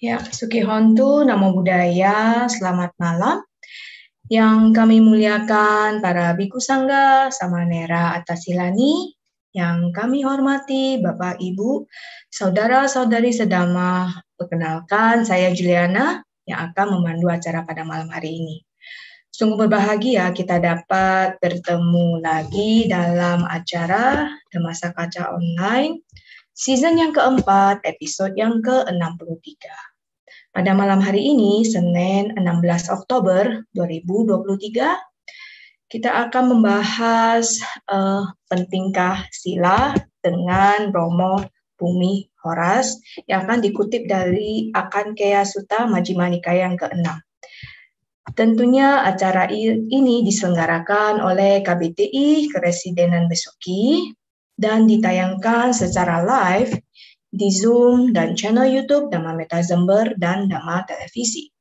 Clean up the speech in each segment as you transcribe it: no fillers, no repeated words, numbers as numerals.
Ya, Sukihontu, Namo Buddhaya, selamat malam. Yang kami muliakan para Biku Sangga, Samanera Atasilani, yang kami hormati Bapak Ibu, Saudara-saudari sedama. Perkenalkan, saya Juliana yang akan memandu acara pada malam hari ini. Sungguh berbahagia kita dapat bertemu lagi dalam acara Masa Kaca Online, season yang keempat, episode yang ke-63. Pada malam hari ini, Senin 16 Oktober 2023, kita akan membahas pentingkah sila dengan Romo Bumi Horas yang akan dikutip dari Akankeya Sutta Majjhima Nikaya yang ke-6. Tentunya acara ini diselenggarakan oleh KBTI Keresidenan Besuki dan ditayangkan secara live di Zoom dan channel YouTube Dhamma Metta Jember dan Dhamma Televisi.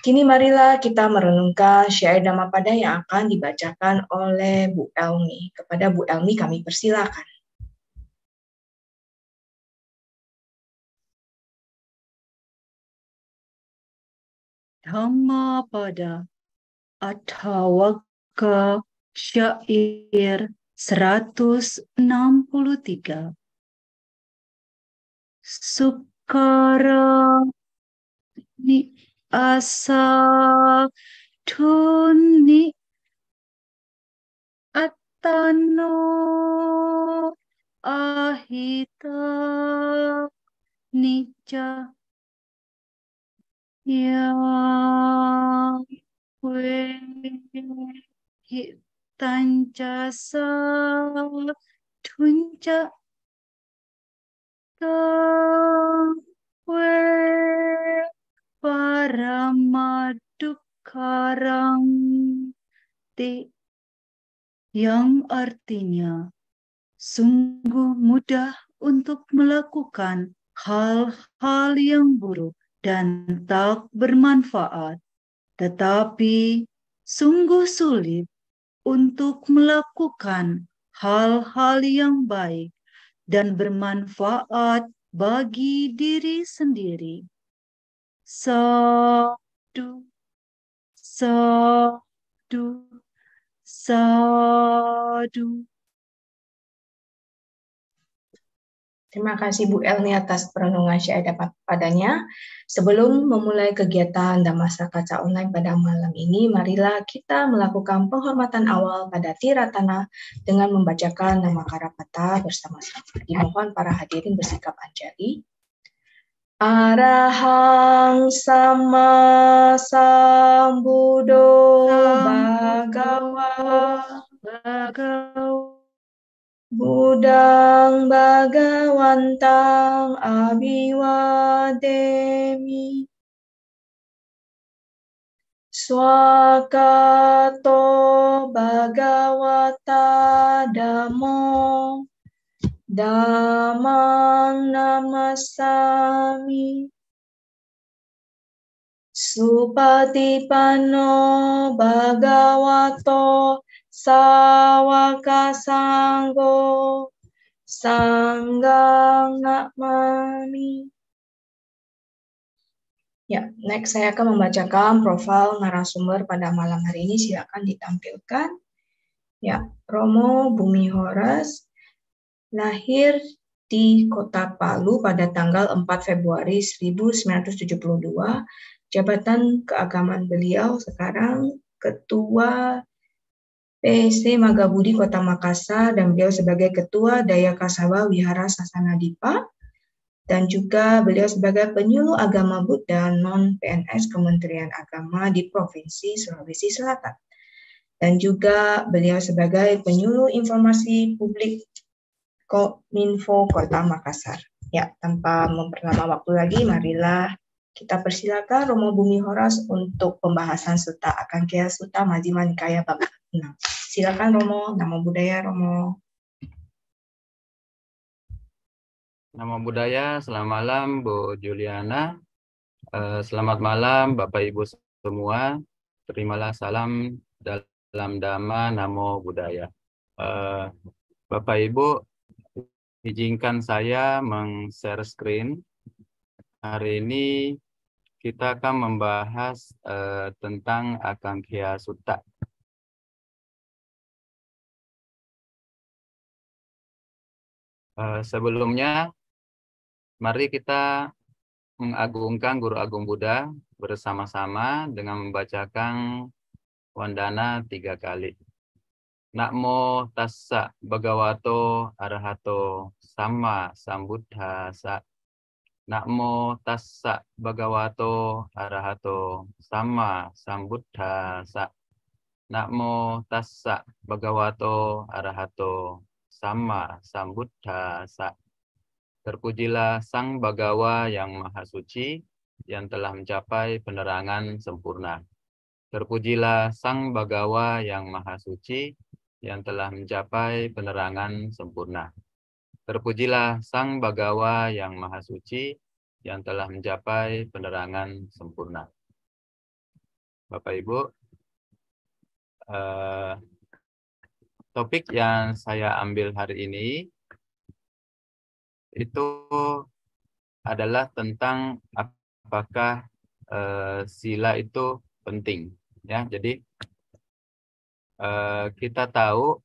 Kini marilah kita merenungkan syair Dhammapada yang akan dibacakan oleh Bu Elmi. Kepada Bu Elmi kami persilakan. Dhammapada Atthawakka syair 163. Sukara ni asa tuni atano ahita nicca yang tancasa tunca paramadukkarang te, yang artinya sungguh mudah untuk melakukan hal-hal yang buruk dan tak bermanfaat, tetapi sungguh sulit untuk melakukan hal-hal yang baik dan bermanfaat bagi diri sendiri. Sadu, sadu, sadu. Terima kasih Bu Elni atas perenungan syair Dhammapadanya. Sebelum memulai kegiatan Dhammasa Kaca Online pada malam ini, marilah kita melakukan penghormatan awal pada Tiratana dengan membacakan nama Karapata bersama-sama. Dimohon para hadirin bersikap anjali. Arahang Sama Sambuddho Bhagawa Buddhang Bhagawantang Abhiwademi Swakato Bhagavata Dhammo Dhammang Namasami Supatipanno Bhagavato Sawaka Sanggo Sanggang Namami. Ya, next saya akan membacakan profil narasumber pada malam hari ini. Silakan ditampilkan. Ya, Romo Bumi Horas lahir di Kota Palu pada tanggal 4 Februari 1972. Jabatan keagamaan beliau sekarang Ketua PSC Magabudi Kota Makassar dan beliau sebagai Ketua Dayakasaba Wihara Sasana Dipa dan juga beliau sebagai penyuluh agama Buddha non-PNS Kementerian Agama di Provinsi Sulawesi Selatan dan juga beliau sebagai penyuluh informasi publik Kominfo Kota Makassar. Ya, tanpa memperlama waktu lagi, marilah kita persilakan Romo Bumi Horas untuk pembahasan Sutta Akankeya Sutta Majjhima Nikaya bab 6. Silakan Romo, Namo Buddhaya Romo. Namo Buddhaya, selamat malam Bu Juliana. Selamat malam Bapak Ibu semua. Terimalah salam dalam Dhamma Namo Buddhaya. Bapak Ibu, izinkan saya meng-share screen hari ini kita akan membahas tentang Akangkhya Sutta. Sebelumnya, mari kita mengagungkan Guru Agung Buddha bersama-sama dengan membacakan Wandana 3 kali. Namo tassa bhagavato arahato samma sambuddhassa. Namo tassa bhagavato arahato samma sambuddhassa. Namo tassa bhagavato arahato samma sambuddhassa. Terpujilah Sang Bhagawa yang Maha Suci yang telah mencapai penerangan sempurna. Terpujilah Sang Bhagawa yang Maha Suci yang telah mencapai penerangan sempurna. Terpujilah Sang Bhagawa yang Maha Suci yang telah mencapai penerangan sempurna. Bapak Ibu, topik yang saya ambil hari ini itu adalah tentang apakah sila itu penting. Ya, jadi kita tahu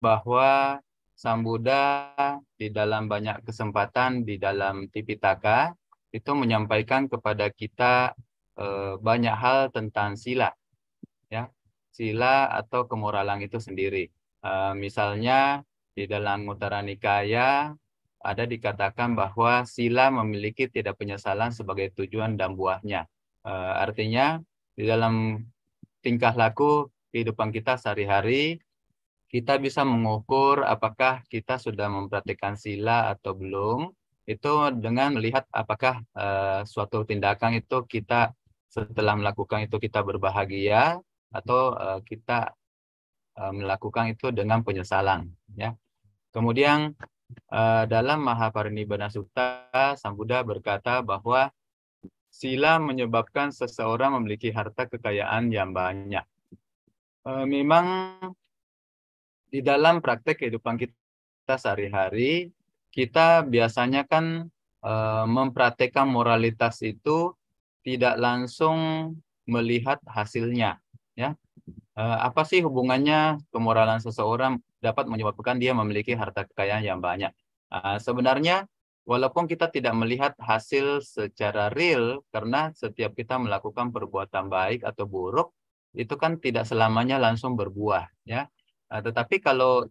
bahwa Sang Buddha di dalam banyak kesempatan di dalam Tipitaka itu menyampaikan kepada kita banyak hal tentang sila, ya, sila atau kemoralan itu sendiri. Misalnya di dalam Uttara Nikaya ada dikatakan bahwa sila memiliki tidak penyesalan sebagai tujuan dan buahnya. Artinya di dalam tingkah laku kehidupan kita sehari-hari, kita bisa mengukur apakah kita sudah mempraktikkan sila atau belum, itu dengan melihat apakah suatu tindakan itu kita setelah melakukan itu kita berbahagia atau kita melakukan itu dengan penyesalan. Ya. Kemudian dalam Mahaparinibbana Sutta, Sang Buddha berkata bahwa sila menyebabkan seseorang memiliki harta kekayaan yang banyak. Memang di dalam praktek kehidupan kita sehari-hari, kita biasanya kan mempraktekkan moralitas itu tidak langsung melihat hasilnya. Ya. Apa sih hubungannya kemoralan seseorang dapat menyebabkan dia memiliki harta kekayaan yang banyak? Sebenarnya, walaupun kita tidak melihat hasil secara real, karena setiap kita melakukan perbuatan baik atau buruk, itu kan tidak selamanya langsung berbuah. Ya. Tetapi kalau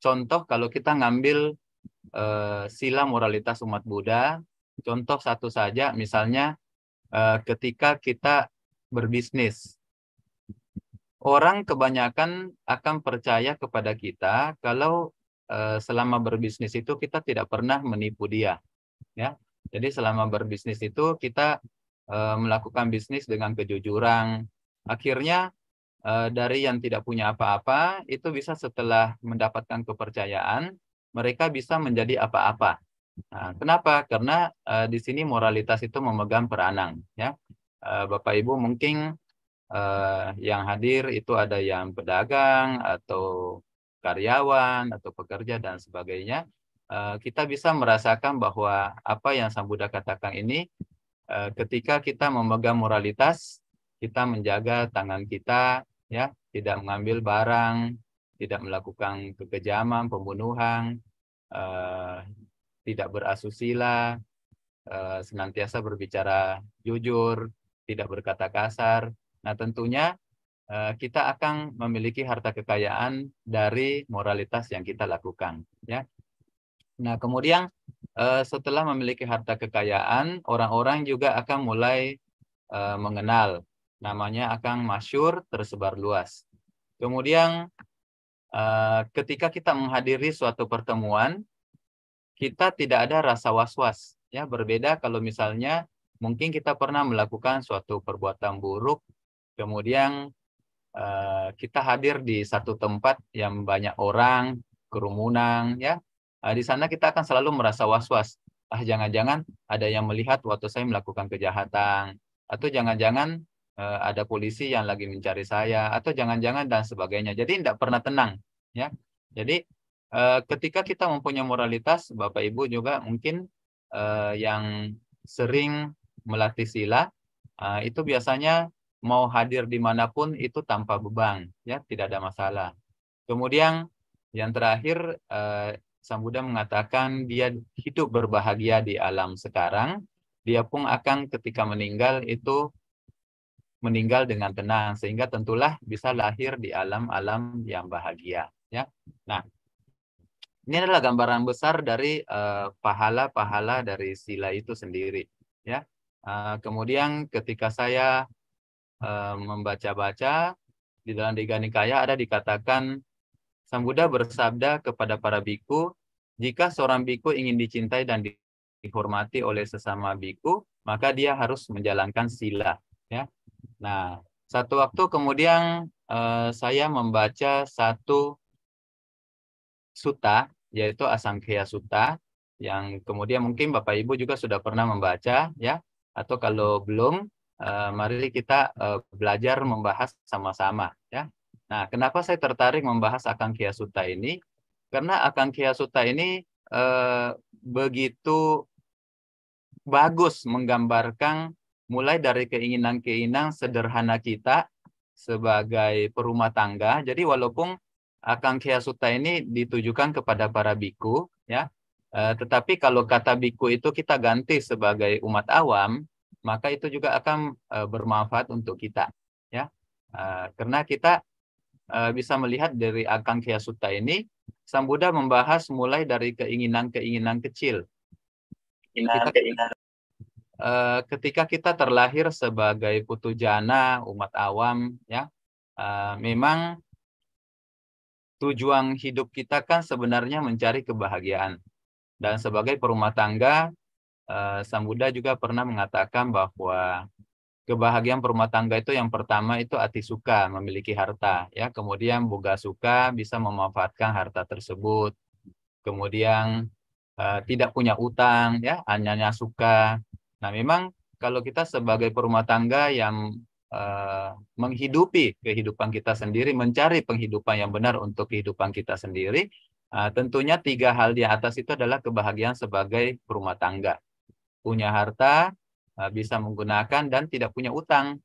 contoh, kalau kita ngambil sila moralitas umat Buddha, contoh satu saja, misalnya ketika kita berbisnis, orang kebanyakan akan percaya kepada kita kalau selama berbisnis itu kita tidak pernah menipu dia. Ya. Jadi selama berbisnis itu kita melakukan bisnis dengan kejujuran. Akhirnya dari yang tidak punya apa-apa, itu bisa setelah mendapatkan kepercayaan, mereka bisa menjadi apa-apa. Nah, kenapa? Karena di sini moralitas itu memegang peranan. Ya. Bapak Ibu mungkin yang hadir itu ada yang pedagang atau karyawan atau pekerja dan sebagainya. Kita bisa merasakan bahwa apa yang Sang Buddha katakan ini, ketika kita memegang moralitas, kita menjaga tangan kita, ya, tidak mengambil barang, tidak melakukan kekejaman, pembunuhan, tidak berasusila, senantiasa berbicara jujur, tidak berkata kasar. Nah, tentunya kita akan memiliki harta kekayaan dari moralitas yang kita lakukan. Ya. Nah, kemudian setelah memiliki harta kekayaan, orang-orang juga akan mulai mengenal. Namanya akan masyhur, tersebar luas. Kemudian ketika kita menghadiri suatu pertemuan, kita tidak ada rasa was-was. Ya, berbeda kalau misalnya mungkin kita pernah melakukan suatu perbuatan buruk, kemudian kita hadir di satu tempat yang banyak orang, kerumunan, ya. Di sana kita akan selalu merasa was-was. Jangan-jangan ada yang melihat waktu saya melakukan kejahatan, atau jangan-jangan ada polisi yang lagi mencari saya, atau jangan-jangan dan sebagainya. Jadi tidak pernah tenang, ya. Jadi ketika kita mempunyai moralitas, Bapak Ibu juga mungkin yang sering melatih sila itu biasanya mau hadir dimanapun itu tanpa beban, ya, tidak ada masalah. Kemudian yang terakhir Sang Buddha mengatakan dia hidup berbahagia di alam sekarang, dia pun akan ketika meninggal itu meninggal dengan tenang, sehingga tentulah bisa lahir di alam-alam yang bahagia. Ya, nah ini adalah gambaran besar dari pahala-pahala dari sila itu sendiri. Ya, kemudian ketika saya membaca-baca di dalam Digha Nikaya ada dikatakan Sang Buddha bersabda kepada para biku, jika seorang biku ingin dicintai dan dihormati oleh sesama biku, maka dia harus menjalankan sila. Ya. Nah, satu waktu kemudian saya membaca satu sutta, yaitu Asankhya Sutta, yang kemudian mungkin Bapak Ibu juga sudah pernah membaca, ya. Atau kalau belum, mari kita belajar membahas sama-sama, ya. Nah, kenapa saya tertarik membahas Asankhya Sutta ini? Karena Asankhya Sutta ini begitu bagus menggambarkan mulai dari keinginan-keinginan sederhana kita sebagai perumah tangga. Jadi walaupun Asankhya Sutta ini ditujukan kepada para biku, ya, tetapi kalau kata biku itu kita ganti sebagai umat awam, maka itu juga akan bermanfaat untuk kita, ya, karena kita bisa melihat dari Asankhya Sutta ini, Sang Buddha membahas mulai dari keinginan-keinginan kecil. Ketika kita terlahir sebagai putu jana, umat awam, ya, memang tujuan hidup kita kan sebenarnya mencari kebahagiaan. Dan sebagai perumah tangga, Sang Buddha juga pernah mengatakan bahwa kebahagiaan perumah tangga itu yang pertama itu ati suka, memiliki harta, ya. Kemudian boga suka, bisa memanfaatkan harta tersebut. Kemudian tidak punya utang, ya, hanya suka. Nah, memang kalau kita sebagai perumah tangga yang menghidupi kehidupan kita sendiri, mencari penghidupan yang benar untuk kehidupan kita sendiri, tentunya 3 hal di atas itu adalah kebahagiaan sebagai perumah tangga. Punya harta, bisa menggunakan, dan tidak punya utang.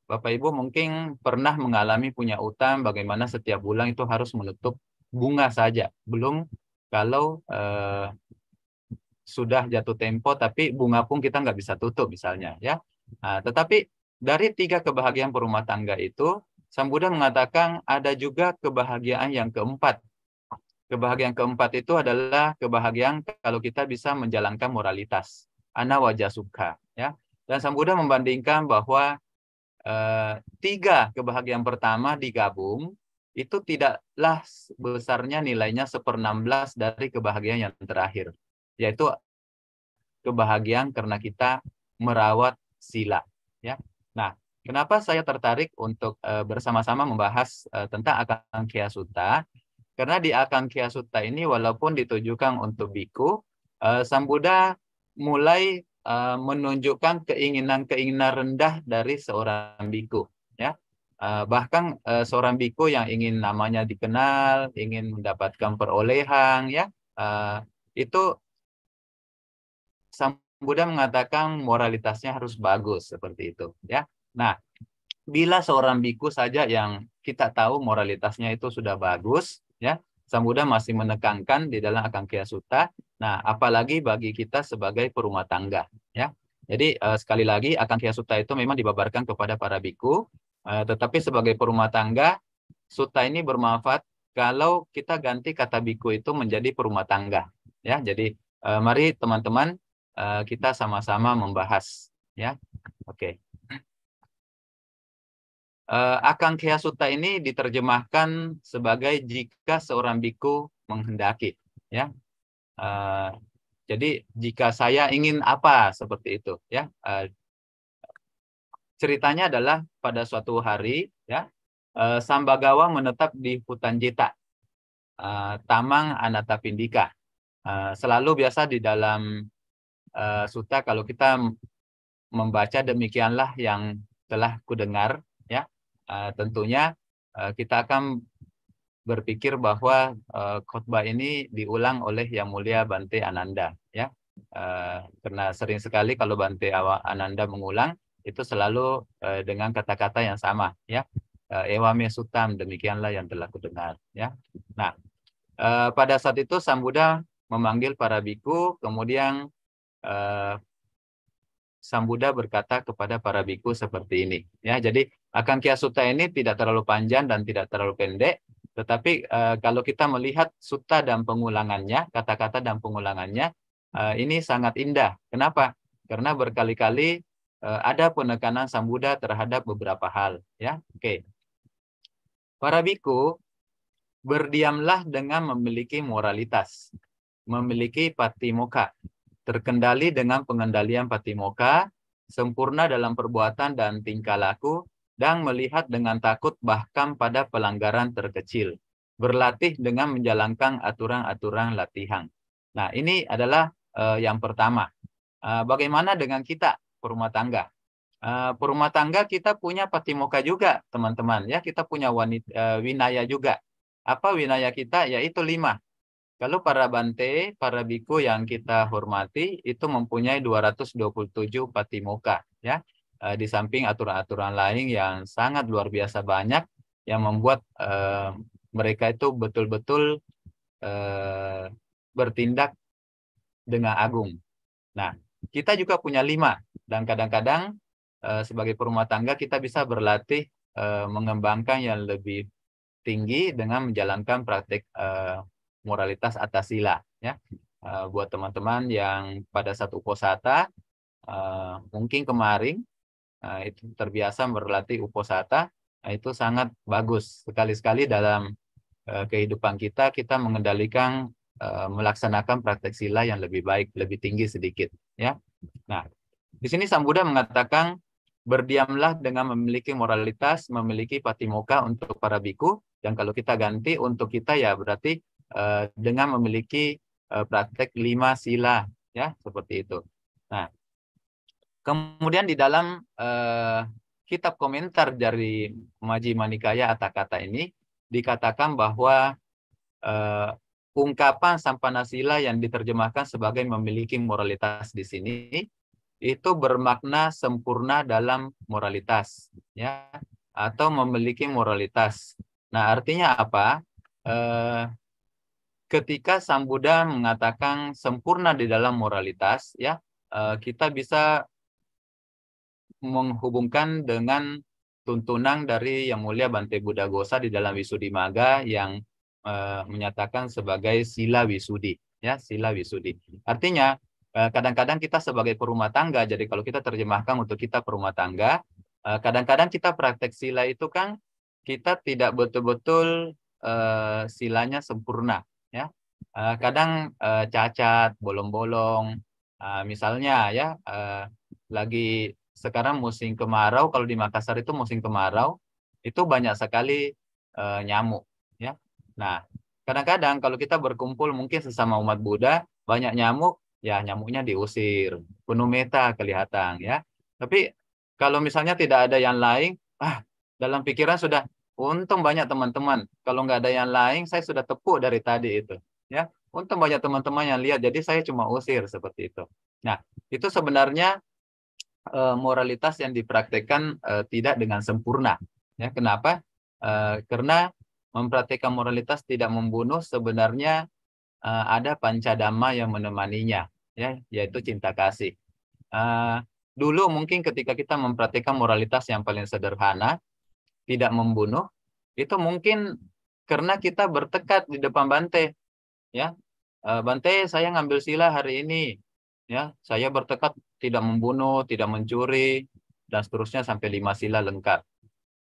Bapak Ibu mungkin pernah mengalami punya utang, bagaimana setiap bulan itu harus menutup bunga saja. Belum kalau sudah jatuh tempo, tapi bunga pun kita nggak bisa tutup misalnya, ya. Tetapi dari 3 kebahagiaan perumah tangga itu, Sang Buddha mengatakan ada juga kebahagiaan yang keempat. Kebahagiaan keempat itu adalah kebahagiaan kalau kita bisa menjalankan moralitas, anawaja sukha, ya. Dan Sang Buddha membandingkan bahwa 3 kebahagiaan pertama digabung itu tidaklah besarnya nilainya 1/16 dari kebahagiaan yang terakhir, yaitu kebahagiaan karena kita merawat sila, ya. Nah, kenapa saya tertarik untuk bersama-sama membahas tentang Asankhya Sutta? Karena di Asankhya Sutta ini walaupun ditujukan untuk biku, Sang Buddha mulai menunjukkan keinginan-keinginan rendah dari seorang biku, ya. Bahkan seorang biku yang ingin namanya dikenal, ingin mendapatkan perolehan, ya, itu Sang Buddha mengatakan moralitasnya harus bagus seperti itu, ya. Nah, bila seorang biku saja yang kita tahu moralitasnya itu sudah bagus, ya, Sang Buddha masih menekankan di dalam Asankhya Sutta. Nah, apalagi bagi kita sebagai perumah tangga, ya. Jadi sekali lagi Asankhya Sutta itu memang dibabarkan kepada para biku, tetapi sebagai perumah tangga, sutta ini bermanfaat kalau kita ganti kata biku itu menjadi perumah tangga, ya. Jadi mari teman-teman kita sama-sama membahas, ya. Oke. Asankhya Sutta ini diterjemahkan sebagai jika seorang biku menghendaki, ya. Jadi jika saya ingin apa seperti itu, ya. Ceritanya adalah pada suatu hari, ya, Sambagawa menetap di hutan Jeta, Tamang Anatapindika. Selalu biasa di dalam sutta kalau kita membaca demikianlah yang telah kudengar, ya. Tentunya kita akan berpikir bahwa khotbah ini diulang oleh Yang Mulia Bante Ananda, ya. Karena sering sekali kalau Bante Ananda mengulang itu selalu dengan kata-kata yang sama, ya. Ewame sutam, demikianlah yang telah kudengar, ya. Nah, pada saat itu Sang Buddha memanggil para biku, kemudian Sang Buddha berkata kepada para biku seperti ini, ya. Jadi Akangkya Sutta ini tidak terlalu panjang dan tidak terlalu pendek, tetapi kalau kita melihat sutta dan pengulangannya, kata-kata dan pengulangannya, ini sangat indah. Kenapa? Karena berkali-kali ada penekanan Sang Buddha terhadap beberapa hal, ya. Oke. Para biku, berdiamlah dengan memiliki moralitas, memiliki patimokkha, terkendali dengan pengendalian patimokkha, sempurna dalam perbuatan dan tingkah laku, dan melihat dengan takut bahkan pada pelanggaran terkecil. Berlatih dengan menjalankan aturan-aturan latihan. Nah, ini adalah yang pertama. Bagaimana dengan kita, perumah tangga? Perumah tangga kita punya patimokkha juga, teman-teman. Ya, kita punya winaya juga. Apa winaya kita? Yaitu 5. Kalau para Bante, para biku yang kita hormati, itu mempunyai 227 patimokkha, ya. Di samping aturan-aturan lain yang sangat luar biasa banyak, yang membuat mereka itu betul-betul bertindak dengan agung. Nah, kita juga punya 5, dan kadang-kadang sebagai perumah tangga kita bisa berlatih mengembangkan yang lebih tinggi dengan menjalankan praktek moralitas atas sila, ya. Buat teman-teman yang pada saat uposatha mungkin kemarin itu terbiasa berlatih uposatha, itu sangat bagus. Sekali-sekali dalam kehidupan kita mengendalikan melaksanakan praktek sila yang lebih baik, lebih tinggi sedikit, ya. Nah, di sini Sang Buddha mengatakan berdiamlah dengan memiliki moralitas, memiliki patimokkha untuk para biku, dan kalau kita ganti untuk kita ya berarti dengan memiliki praktek 5 sila, ya, seperti itu. Nah, kemudian di dalam kitab komentar dari Majjhima Nikaya Atthakatha ini dikatakan bahwa ungkapan Sampana Sila yang diterjemahkan sebagai memiliki moralitas di sini itu bermakna sempurna dalam moralitas, ya, atau memiliki moralitas. Nah, artinya apa? Ketika Sang Buddha mengatakan sempurna di dalam moralitas, ya, kita bisa menghubungkan dengan tuntunan dari Yang Mulia Bante Buddhaghosa di dalam Visuddhimagga yang menyatakan sebagai sila wisudi, ya, sila wisudi. Artinya kadang-kadang kita sebagai perumah tangga, jadi kalau kita terjemahkan untuk kita perumah tangga, kadang-kadang kita praktek sila itu kan kita tidak betul-betul silanya sempurna, ya. Kadang cacat, bolong-bolong, misalnya ya lagi sekarang musim kemarau, kalau di Makassar itu musim kemarau, itu banyak sekali nyamuk, ya. Nah, kadang-kadang kalau kita berkumpul mungkin sesama umat Buddha, banyak nyamuk, ya nyamuknya diusir, penuh meta kelihatan, ya. Tapi kalau misalnya tidak ada yang lain, dalam pikiran sudah, untung banyak teman-teman. Kalau nggak ada yang lain, saya sudah tepuk dari tadi itu, ya. Untung banyak teman-teman yang lihat, jadi saya cuma usir seperti itu. Nah, itu sebenarnya moralitas yang dipraktekkan tidak dengan sempurna. Ya, kenapa? Karena mempraktekkan moralitas tidak membunuh sebenarnya ada pancadhamma yang menemaninya, ya, yaitu cinta kasih. Dulu mungkin ketika kita mempraktekkan moralitas yang paling sederhana, tidak membunuh, itu mungkin karena kita bertekad di depan Bante, ya. Bante, saya ngambil sila hari ini, ya, saya bertekad tidak membunuh, tidak mencuri, dan seterusnya sampai 5 sila lengkap.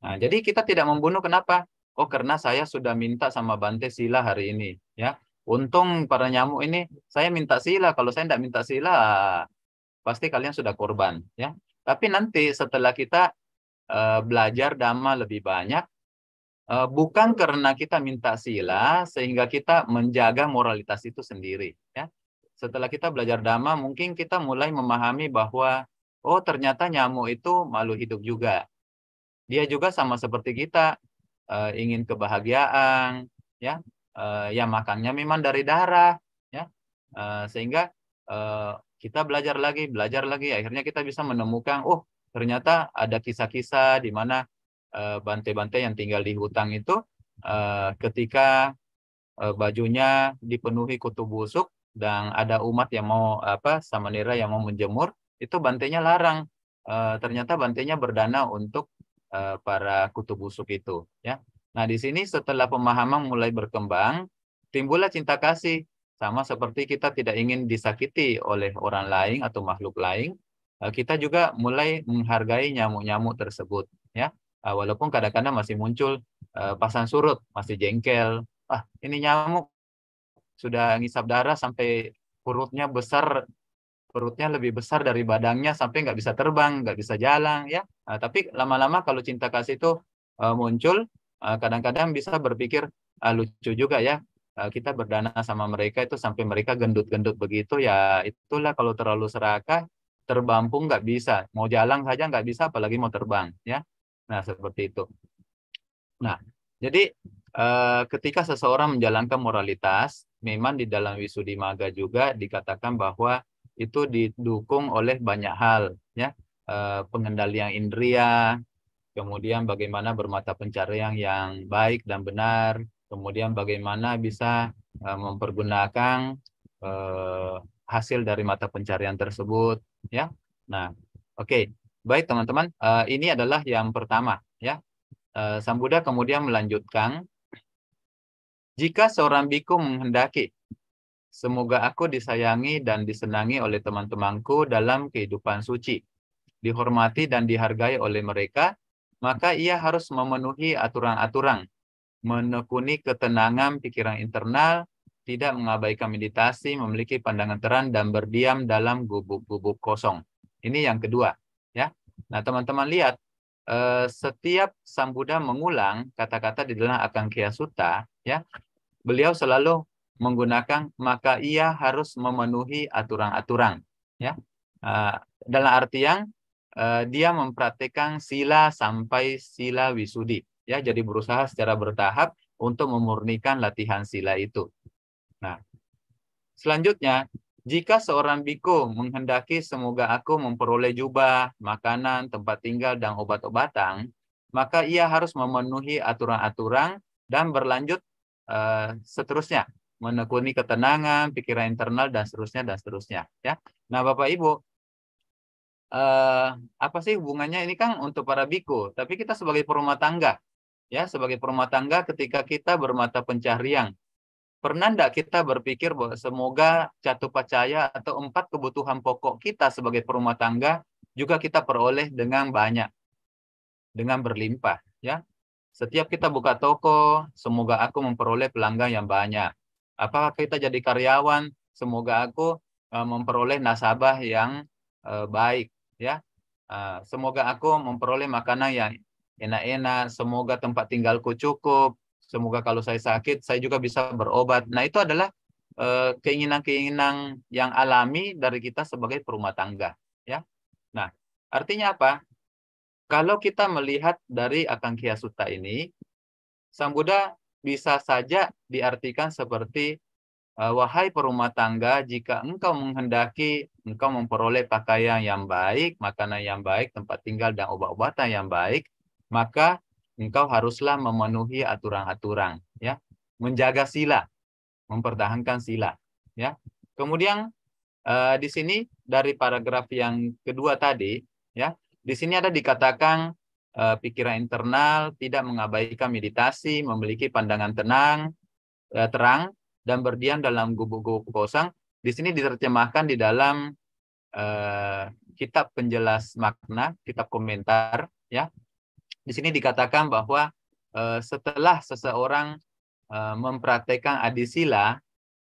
Nah, jadi kita tidak membunuh, kenapa? Oh, karena saya sudah minta sama Bante sila hari ini, ya. Untung para nyamuk ini saya minta sila, kalau saya tidak minta sila pasti kalian sudah korban, ya. Tapi nanti setelah kita belajar Dhamma lebih banyak, bukan karena kita minta sila sehingga kita menjaga moralitas itu sendiri, ya. Setelah kita belajar Dhamma, mungkin kita mulai memahami bahwa oh, ternyata nyamuk itu makhluk hidup juga. Dia juga sama seperti kita, ingin kebahagiaan, ya. Yang makannya memang dari darah, ya. Sehingga kita belajar lagi, akhirnya kita bisa menemukan, oh ternyata ada kisah-kisah di mana bante-bante yang tinggal di hutan itu ketika bajunya dipenuhi kutu busuk dan ada umat yang mau samanera yang mau menjemur, itu bantenya larang. Ternyata bantenya berdana untuk para kutu busuk itu, ya. Nah, di sini setelah pemahaman mulai berkembang, timbullah cinta kasih. Sama seperti kita tidak ingin disakiti oleh orang lain atau makhluk lain, kita juga mulai menghargai nyamuk-nyamuk tersebut, ya. Walaupun kadang-kadang masih muncul pasang surut, masih jengkel. Ini nyamuk sudah ngisap darah sampai perutnya lebih besar dari badannya sampai nggak bisa terbang, nggak bisa jalan, ya. Tapi lama-lama kalau cinta kasih itu muncul, kadang-kadang bisa berpikir lucu juga ya, kita berdana sama mereka itu sampai mereka gendut-gendut begitu, ya itulah kalau terlalu serakah, terbang pun nggak bisa, mau jalan saja nggak bisa, apalagi mau terbang, ya. Nah, seperti itu. Nah, jadi ketika seseorang menjalankan moralitas, memang di dalam Wisuddhimagga juga dikatakan bahwa itu didukung oleh banyak hal, ya. Pengendalian indria, kemudian bagaimana bermata pencarian yang baik dan benar, kemudian bagaimana bisa mempergunakan hasil dari mata pencarian tersebut, ya. Nah, oke. Baik teman-teman, ini adalah yang pertama, ya. Sang Buddha kemudian melanjutkan, jika seorang biku menghendaki, semoga aku disayangi dan disenangi oleh teman-temanku dalam kehidupan suci, dihormati dan dihargai oleh mereka, maka ia harus memenuhi aturan-aturan, menekuni ketenangan pikiran internal, tidak mengabaikan meditasi, memiliki pandangan terang, dan berdiam dalam gubuk-gubuk kosong. Ini yang kedua, ya. Nah, teman-teman lihat, setiap Sang Buddha mengulang kata-kata di dalam Akangkhya Sutta, ya, beliau selalu menggunakan maka ia harus memenuhi aturan-aturan, ya. Dalam artian dia mempraktikkan sila sampai sila wisudi, ya. Jadi berusaha secara bertahap untuk memurnikan latihan sila itu. Nah, selanjutnya, jika seorang biku menghendaki semoga aku memperoleh jubah, makanan, tempat tinggal, dan obat-obatan, maka ia harus memenuhi aturan-aturan dan berlanjut seterusnya, menekuni ketenangan, pikiran internal, dan seterusnya, ya. Nah, Bapak Ibu, apa sih hubungannya ini kan untuk para biku, tapi kita sebagai perumah tangga, ya, sebagai perumah tangga ketika kita bermata pencaharian, pernah enggak kita berpikir bahwa semoga catupacaya atau 4 kebutuhan pokok kita sebagai perumah tangga juga kita peroleh dengan banyak, dengan berlimpah, ya. Setiap kita buka toko, semoga aku memperoleh pelanggan yang banyak. Apakah kita jadi karyawan, semoga aku memperoleh nasabah yang baik, ya. Semoga aku memperoleh makanan yang enak-enak, semoga tempat tinggalku cukup, semoga kalau saya sakit, saya juga bisa berobat. Nah, itu adalah keinginan-keinginan yang alami dari kita sebagai perumah tangga, ya. Nah, artinya apa? Kalau kita melihat dari Akangkhya Sutta ini, Sang Buddha bisa saja diartikan seperti, wahai perumah tangga, jika engkau menghendaki engkau memperoleh pakaian yang baik, makanan yang baik, tempat tinggal, dan obat-obatan yang baik, maka engkau haruslah memenuhi aturan-aturan, ya, menjaga sila, mempertahankan sila, ya. Kemudian di sini dari paragraf yang kedua tadi, ya, di sini ada dikatakan pikiran internal, tidak mengabaikan meditasi, memiliki pandangan terang, dan berdiam dalam gubuk-gubuk kosong. Di sini diterjemahkan di dalam kitab penjelas makna, kitab komentar, ya. Di sini dikatakan bahwa setelah seseorang mempraktekkan adisila,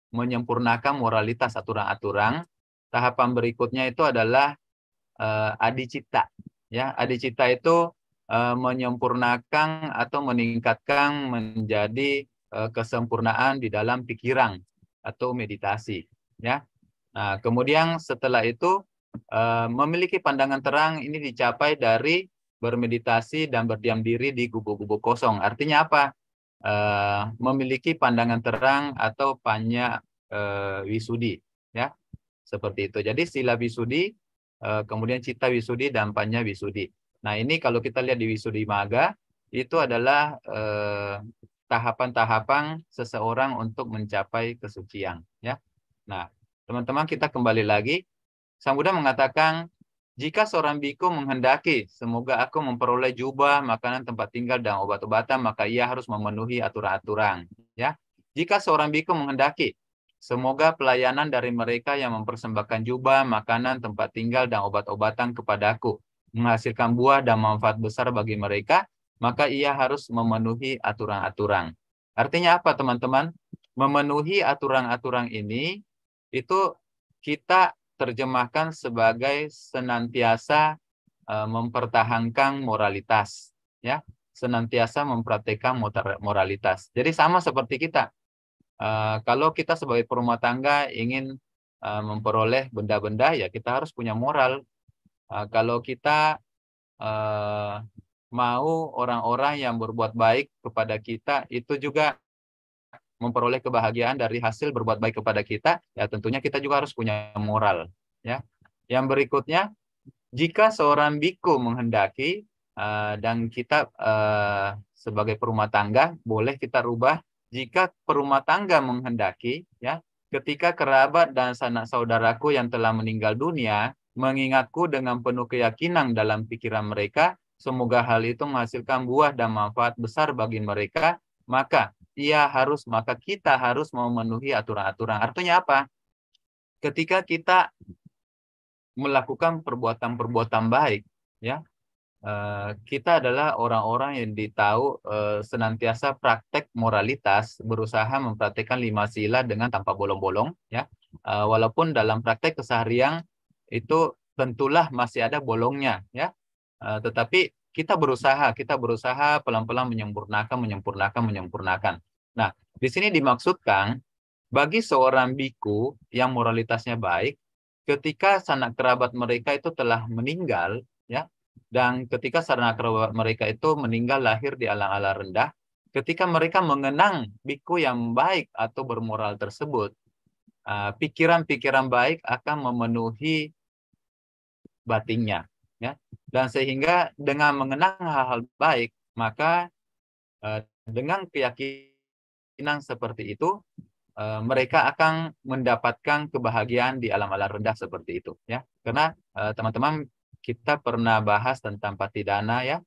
menyempurnakan moralitas aturan-aturan, tahapan berikutnya itu adalah adicita, ya. Adicita itu menyempurnakan atau meningkatkan menjadi kesempurnaan di dalam pikiran atau meditasi, ya. Nah, kemudian setelah itu memiliki pandangan terang ini dicapai dari bermeditasi dan berdiam diri di gubuk-gubuk kosong. Artinya apa? Memiliki pandangan terang atau panya wisudi, ya. Seperti itu. Jadi sila Wisudi, kemudian Citta Wisudi dan Panya Wisudi. Nah, ini kalau kita lihat di Wisudimagga itu adalah tahapan-tahapan seseorang untuk mencapai kesucian, ya. Nah, teman-teman, kita kembali lagi. Sang Buddha mengatakan, jika seorang biku menghendaki, semoga aku memperoleh jubah, makanan, tempat tinggal, dan obat-obatan, maka ia harus memenuhi aturan-aturan, ya. Jika seorang biku menghendaki, semoga pelayanan dari mereka yang mempersembahkan jubah, makanan, tempat tinggal, dan obat-obatan kepadaku menghasilkan buah dan manfaat besar bagi mereka, maka ia harus memenuhi aturan-aturan. Artinya apa, teman-teman? Memenuhi aturan-aturan ini itu kita terjemahkan sebagai senantiasa mempertahankan moralitas, ya, senantiasa mempraktekkan moralitas. Jadi sama seperti kita. Kalau kita sebagai perumah tangga ingin memperoleh benda-benda, ya kita harus punya moral. Kalau kita mau orang-orang yang berbuat baik kepada kita, itu juga memperoleh kebahagiaan dari hasil berbuat baik kepada kita, ya tentunya kita juga harus punya moral, ya. Yang berikutnya, jika seorang biku menghendaki, dan kita sebagai perumah tangga boleh kita rubah, jika perumah tangga menghendaki, ya, ketika kerabat dan sanak saudaraku yang telah meninggal dunia mengingatku dengan penuh keyakinan dalam pikiran mereka, semoga hal itu menghasilkan buah dan manfaat besar bagi mereka, maka kita harus memenuhi aturan-aturan. Artinya apa? Ketika kita melakukan perbuatan-perbuatan baik, ya, kita adalah orang-orang yang ditahu senantiasa praktek moralitas, berusaha mempraktekkan 5 sila dengan tanpa bolong-bolong, ya. Walaupun dalam praktek keseharian itu tentulah masih ada bolongnya, ya. Tetapi kita berusaha pelan-pelan menyempurnakan. Nah, di sini dimaksudkan bagi seorang biku yang moralitasnya baik, ketika sanak kerabat mereka itu telah meninggal, ya, dan ketika sanak kerabat mereka itu meninggal lahir di alam-alam rendah, ketika mereka mengenang biku yang baik atau bermoral tersebut, pikiran-pikiran baik akan memenuhi batinnya, ya. Dan sehingga dengan mengenang hal-hal baik, maka dengan keyakinan seperti itu, mereka akan mendapatkan kebahagiaan di alam-alam rendah seperti itu, ya. Karena teman-teman, kita pernah bahas tentang Patidana, ya.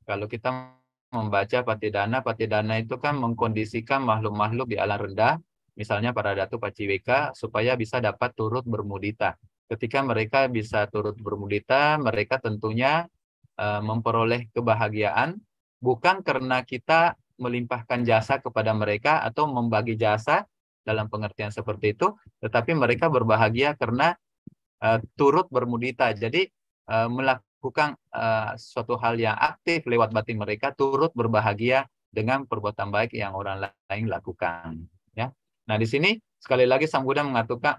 Kalau kita membaca Patidana itu kan mengkondisikan makhluk-makhluk di alam rendah, misalnya para datu Paciweka, supaya bisa dapat turut bermudita. Ketika mereka bisa turut bermudita, mereka tentunya memperoleh kebahagiaan, bukan karena kita melimpahkan jasa kepada mereka atau membagi jasa dalam pengertian seperti itu, tetapi mereka berbahagia karena turut bermudita. Jadi melakukan suatu hal yang aktif lewat batin mereka, turut berbahagia dengan perbuatan baik yang orang lain lakukan, ya. Nah, di sini sekali lagi Sang Buddha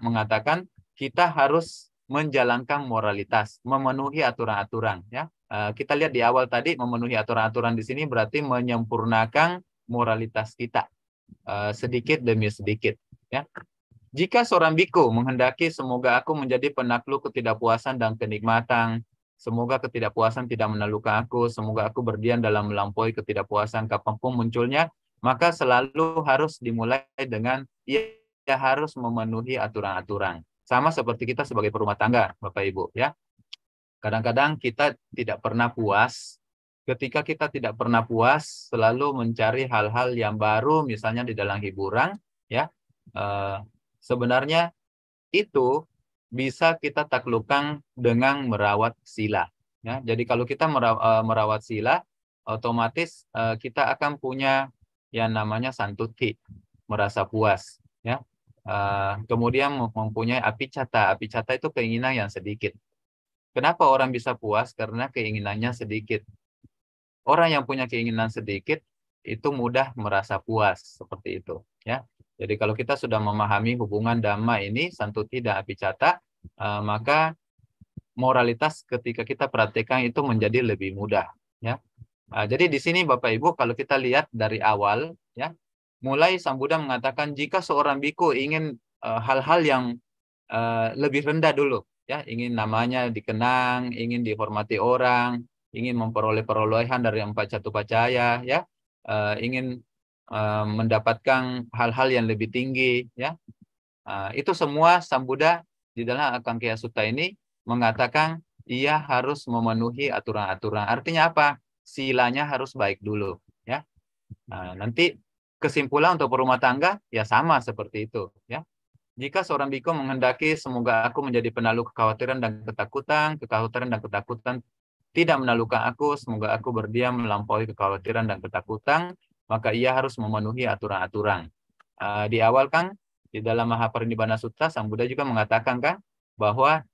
mengatakan kita harus menjalankan moralitas, memenuhi aturan-aturan, ya. Kita lihat di awal tadi, memenuhi aturan-aturan di sini berarti menyempurnakan moralitas kita sedikit demi sedikit, ya. Jika seorang biku menghendaki semoga aku menjadi penakluk ketidakpuasan dan kenikmatan, semoga ketidakpuasan tidak menaklukkan aku, semoga aku berdiam dalam melampaui ketidakpuasan kapanpun munculnya, maka selalu harus dimulai dengan ia harus memenuhi aturan-aturan. Sama seperti kita sebagai perumah tangga, Bapak Ibu, ya. Kadang-kadang kita tidak pernah puas. Ketika kita tidak pernah puas, selalu mencari hal-hal yang baru, misalnya di dalam hiburan, ya. Sebenarnya itu bisa kita taklukkan dengan merawat sila, ya. Jadi kalau kita merawat sila, otomatis kita akan punya yang namanya santuti, merasa puas, ya. Kemudian mempunyai apicata. Apicata itu keinginan yang sedikit. Kenapa orang bisa puas? Karena keinginannya sedikit. Orang yang punya keinginan sedikit itu mudah merasa puas, seperti itu, ya. Jadi kalau kita sudah memahami hubungan dhamma ini, santuti dan apicata, maka moralitas ketika kita praktekkan itu menjadi lebih mudah, ya. Jadi di sini Bapak Ibu, kalau kita lihat dari awal, ya, mulai Sang Buddha mengatakan jika seorang biku ingin hal-hal yang lebih rendah dulu, ya, ingin namanya dikenang, ingin dihormati orang, ingin memperoleh perolehan dari 4 catu pacaya, ya, ingin mendapatkan hal-hal yang lebih tinggi, ya. Itu semua Sang Buddha di dalam Akangkaya Sutta ini mengatakan ia harus memenuhi aturan-aturan. Artinya apa? Silanya harus baik dulu, ya. Nanti kesimpulan untuk berumah tangga ya sama seperti itu, ya. Jika seorang biku menghendaki semoga aku menjadi penakluk kekhawatiran dan ketakutan tidak menaklukkan aku, semoga aku berdiam melampaui kekhawatiran dan ketakutan, maka ia harus memenuhi aturan-aturan. Di awal kan di dalam Mahaparinibbana Sutta Sang Buddha juga mengatakan kan bahwa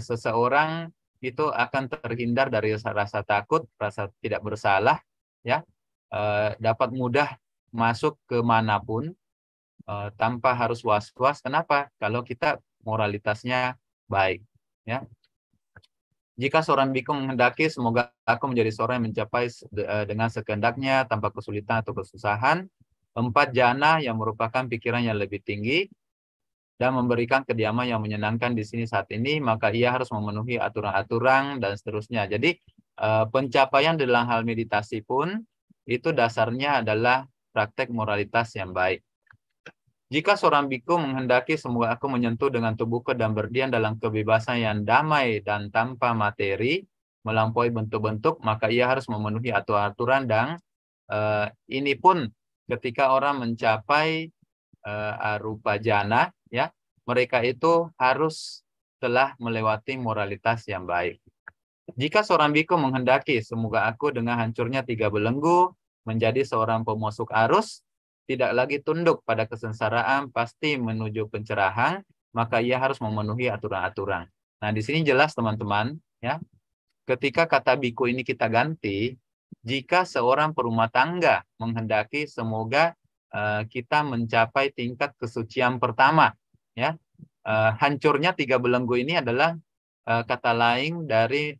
seseorang itu akan terhindar dari rasa takut, rasa tidak bersalah, ya, dapat mudah masuk ke manapun tanpa harus was-was. Kenapa? Kalau kita moralitasnya baik, ya. Jika seorang biku menghendaki semoga aku menjadi seorang yang mencapai dengan sekehendaknya tanpa kesulitan atau kesusahan 4 jana yang merupakan pikiran yang lebih tinggi dan memberikan kediaman yang menyenangkan di sini saat ini, maka ia harus memenuhi aturan-aturan dan seterusnya. Jadi pencapaian dalam hal meditasi pun itu dasarnya adalah praktek moralitas yang baik. Jika seorang biku menghendaki semoga aku menyentuh dengan tubuhku dan berdiam dalam kebebasan yang damai dan tanpa materi, melampaui bentuk-bentuk, maka ia harus memenuhi aturan-aturan dan ini pun ketika orang mencapai arupa jana, ya, mereka itu harus telah melewati moralitas yang baik. Jika seorang biku menghendaki semoga aku dengan hancurnya 3 belenggu menjadi seorang pemasuk arus, tidak lagi tunduk pada kesengsaraan, pasti menuju pencerahan, maka ia harus memenuhi aturan-aturan. Nah, di sini jelas teman-teman, ya. Ketika kata biku ini kita ganti, jika seorang perumah tangga menghendaki semoga kita mencapai tingkat kesucian pertama, ya. Hancurnya 3 belenggu ini adalah kata lain dari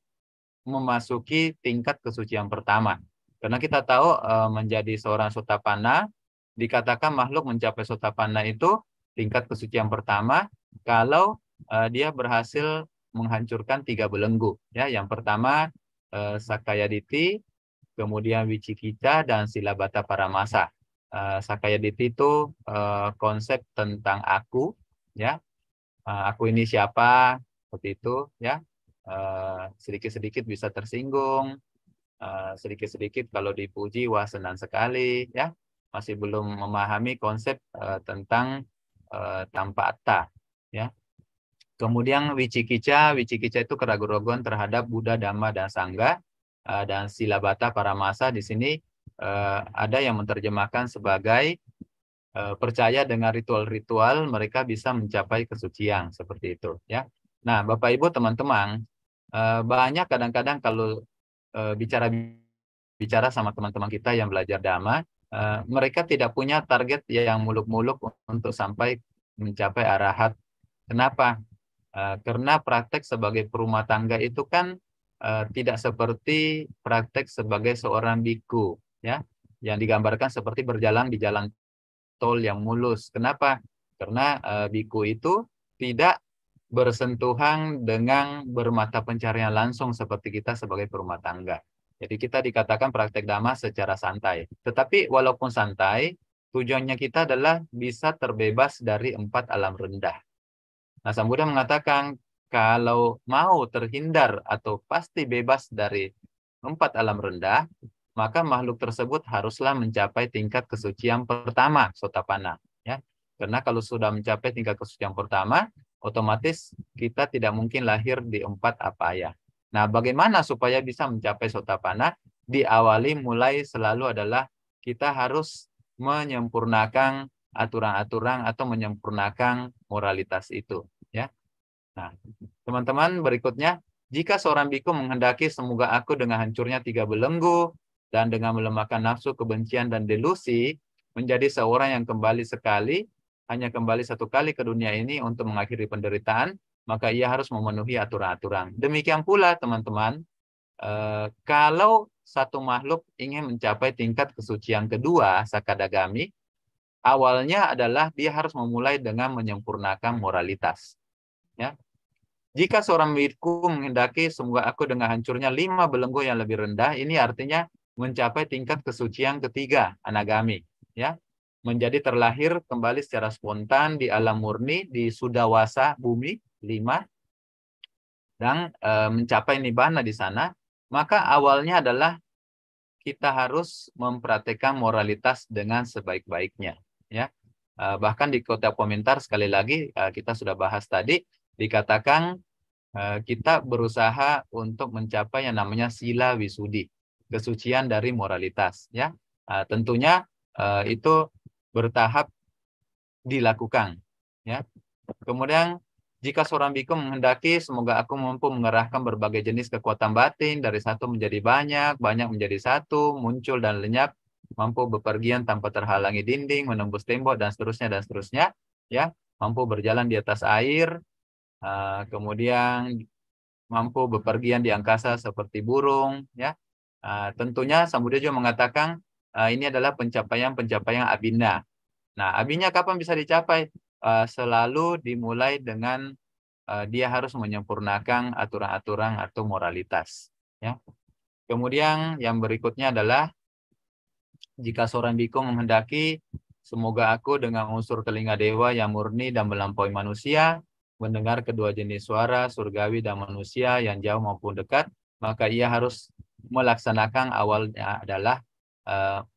memasuki tingkat kesucian pertama. Karena kita tahu menjadi seorang sotapanna, dikatakan makhluk mencapai sotapanna itu tingkat kesucian pertama kalau dia berhasil menghancurkan 3 belenggu. Ya, yang pertama Sakayaditi, kemudian Wicikicca dan Silabata Paramasa. Sakayaditi itu konsep tentang aku, ya, aku ini siapa, seperti itu, ya. Sedikit-sedikit bisa tersinggung, sedikit-sedikit kalau dipuji wah senang sekali, ya. Masih belum memahami konsep tentang tanpa atta, ya. Kemudian Wicikicca itu keraguan-raguan terhadap Buddha, Dhamma, dan Sangha. Dan Silabata Paramasa di sini ada yang menerjemahkan sebagai percaya dengan ritual-ritual mereka bisa mencapai kesucian, seperti itu, ya. Nah, Bapak Ibu teman-teman, banyak kadang-kadang kalau bicara sama teman-teman kita yang belajar Dhamma, mereka tidak punya target yang muluk-muluk untuk sampai mencapai arahat. Kenapa? Karena praktek sebagai perumah tangga itu kan tidak seperti praktek sebagai seorang biku, ya, yang digambarkan seperti berjalan di jalan tol yang mulus. Kenapa? Karena biku itu tidak bersentuhan dengan bermata pencarian langsung seperti kita sebagai perumah tangga. Jadi kita dikatakan praktek Dhamma secara santai. Tetapi walaupun santai, tujuannya kita adalah bisa terbebas dari 4 alam rendah. Nah, Sang Buddha mengatakan kalau mau terhindar atau pasti bebas dari 4 alam rendah, maka makhluk tersebut haruslah mencapai tingkat kesucian pertama, Sotapanna, ya. Karena kalau sudah mencapai tingkat kesucian pertama, otomatis kita tidak mungkin lahir di 4 apaya. Nah, bagaimana supaya bisa mencapai Sotapanna? Diawali mulai selalu adalah kita harus menyempurnakan aturan-aturan atau menyempurnakan moralitas itu, ya. Nah, teman-teman, berikutnya, jika seorang biku menghendaki semoga aku dengan hancurnya 3 belenggu dan dengan melemahkan nafsu, kebencian, dan delusi menjadi seorang yang kembali sekali, hanya kembali 1 kali ke dunia ini untuk mengakhiri penderitaan, maka ia harus memenuhi aturan-aturan. Demikian pula, teman-teman, kalau satu makhluk ingin mencapai tingkat kesucian kedua, Sakadagami, awalnya adalah dia harus memulai dengan menyempurnakan moralitas. Ya. Jika seorang biku menghendaki semoga aku dengan hancurnya 5 belenggu yang lebih rendah, ini artinya mencapai tingkat kesucian ketiga, anagami. Ya. Menjadi terlahir kembali secara spontan di alam murni, di sudawasa bumi 5, dan mencapai nibbana di sana, maka awalnya adalah kita harus mempraktekkan moralitas dengan sebaik-baiknya. Ya. Bahkan di kotak komentar sekali lagi kita sudah bahas tadi, dikatakan kita berusaha untuk mencapai yang namanya sila wisudi, kesucian dari moralitas. Ya. Tentunya itu bertahap dilakukan. Ya. Kemudian jika seorang biku menghendaki semoga aku mampu mengerahkan berbagai jenis kekuatan batin dari satu menjadi banyak, banyak menjadi satu, muncul dan lenyap, mampu bepergian tanpa terhalangi dinding, menembus tembok dan seterusnya, ya, mampu berjalan di atas air, kemudian mampu bepergian di angkasa seperti burung, ya. Tentunya Sang Buddha juga mengatakan ini adalah pencapaian-pencapaian abhina. Nah, abhina kapan bisa dicapai? Selalu dimulai dengan dia harus menyempurnakan aturan-aturan atau moralitas. Ya. Kemudian yang berikutnya adalah jika seorang biku menghendaki semoga aku dengan unsur telinga dewa yang murni dan melampaui manusia, mendengar kedua jenis suara surgawi dan manusia yang jauh maupun dekat, maka ia harus melaksanakan awalnya adalah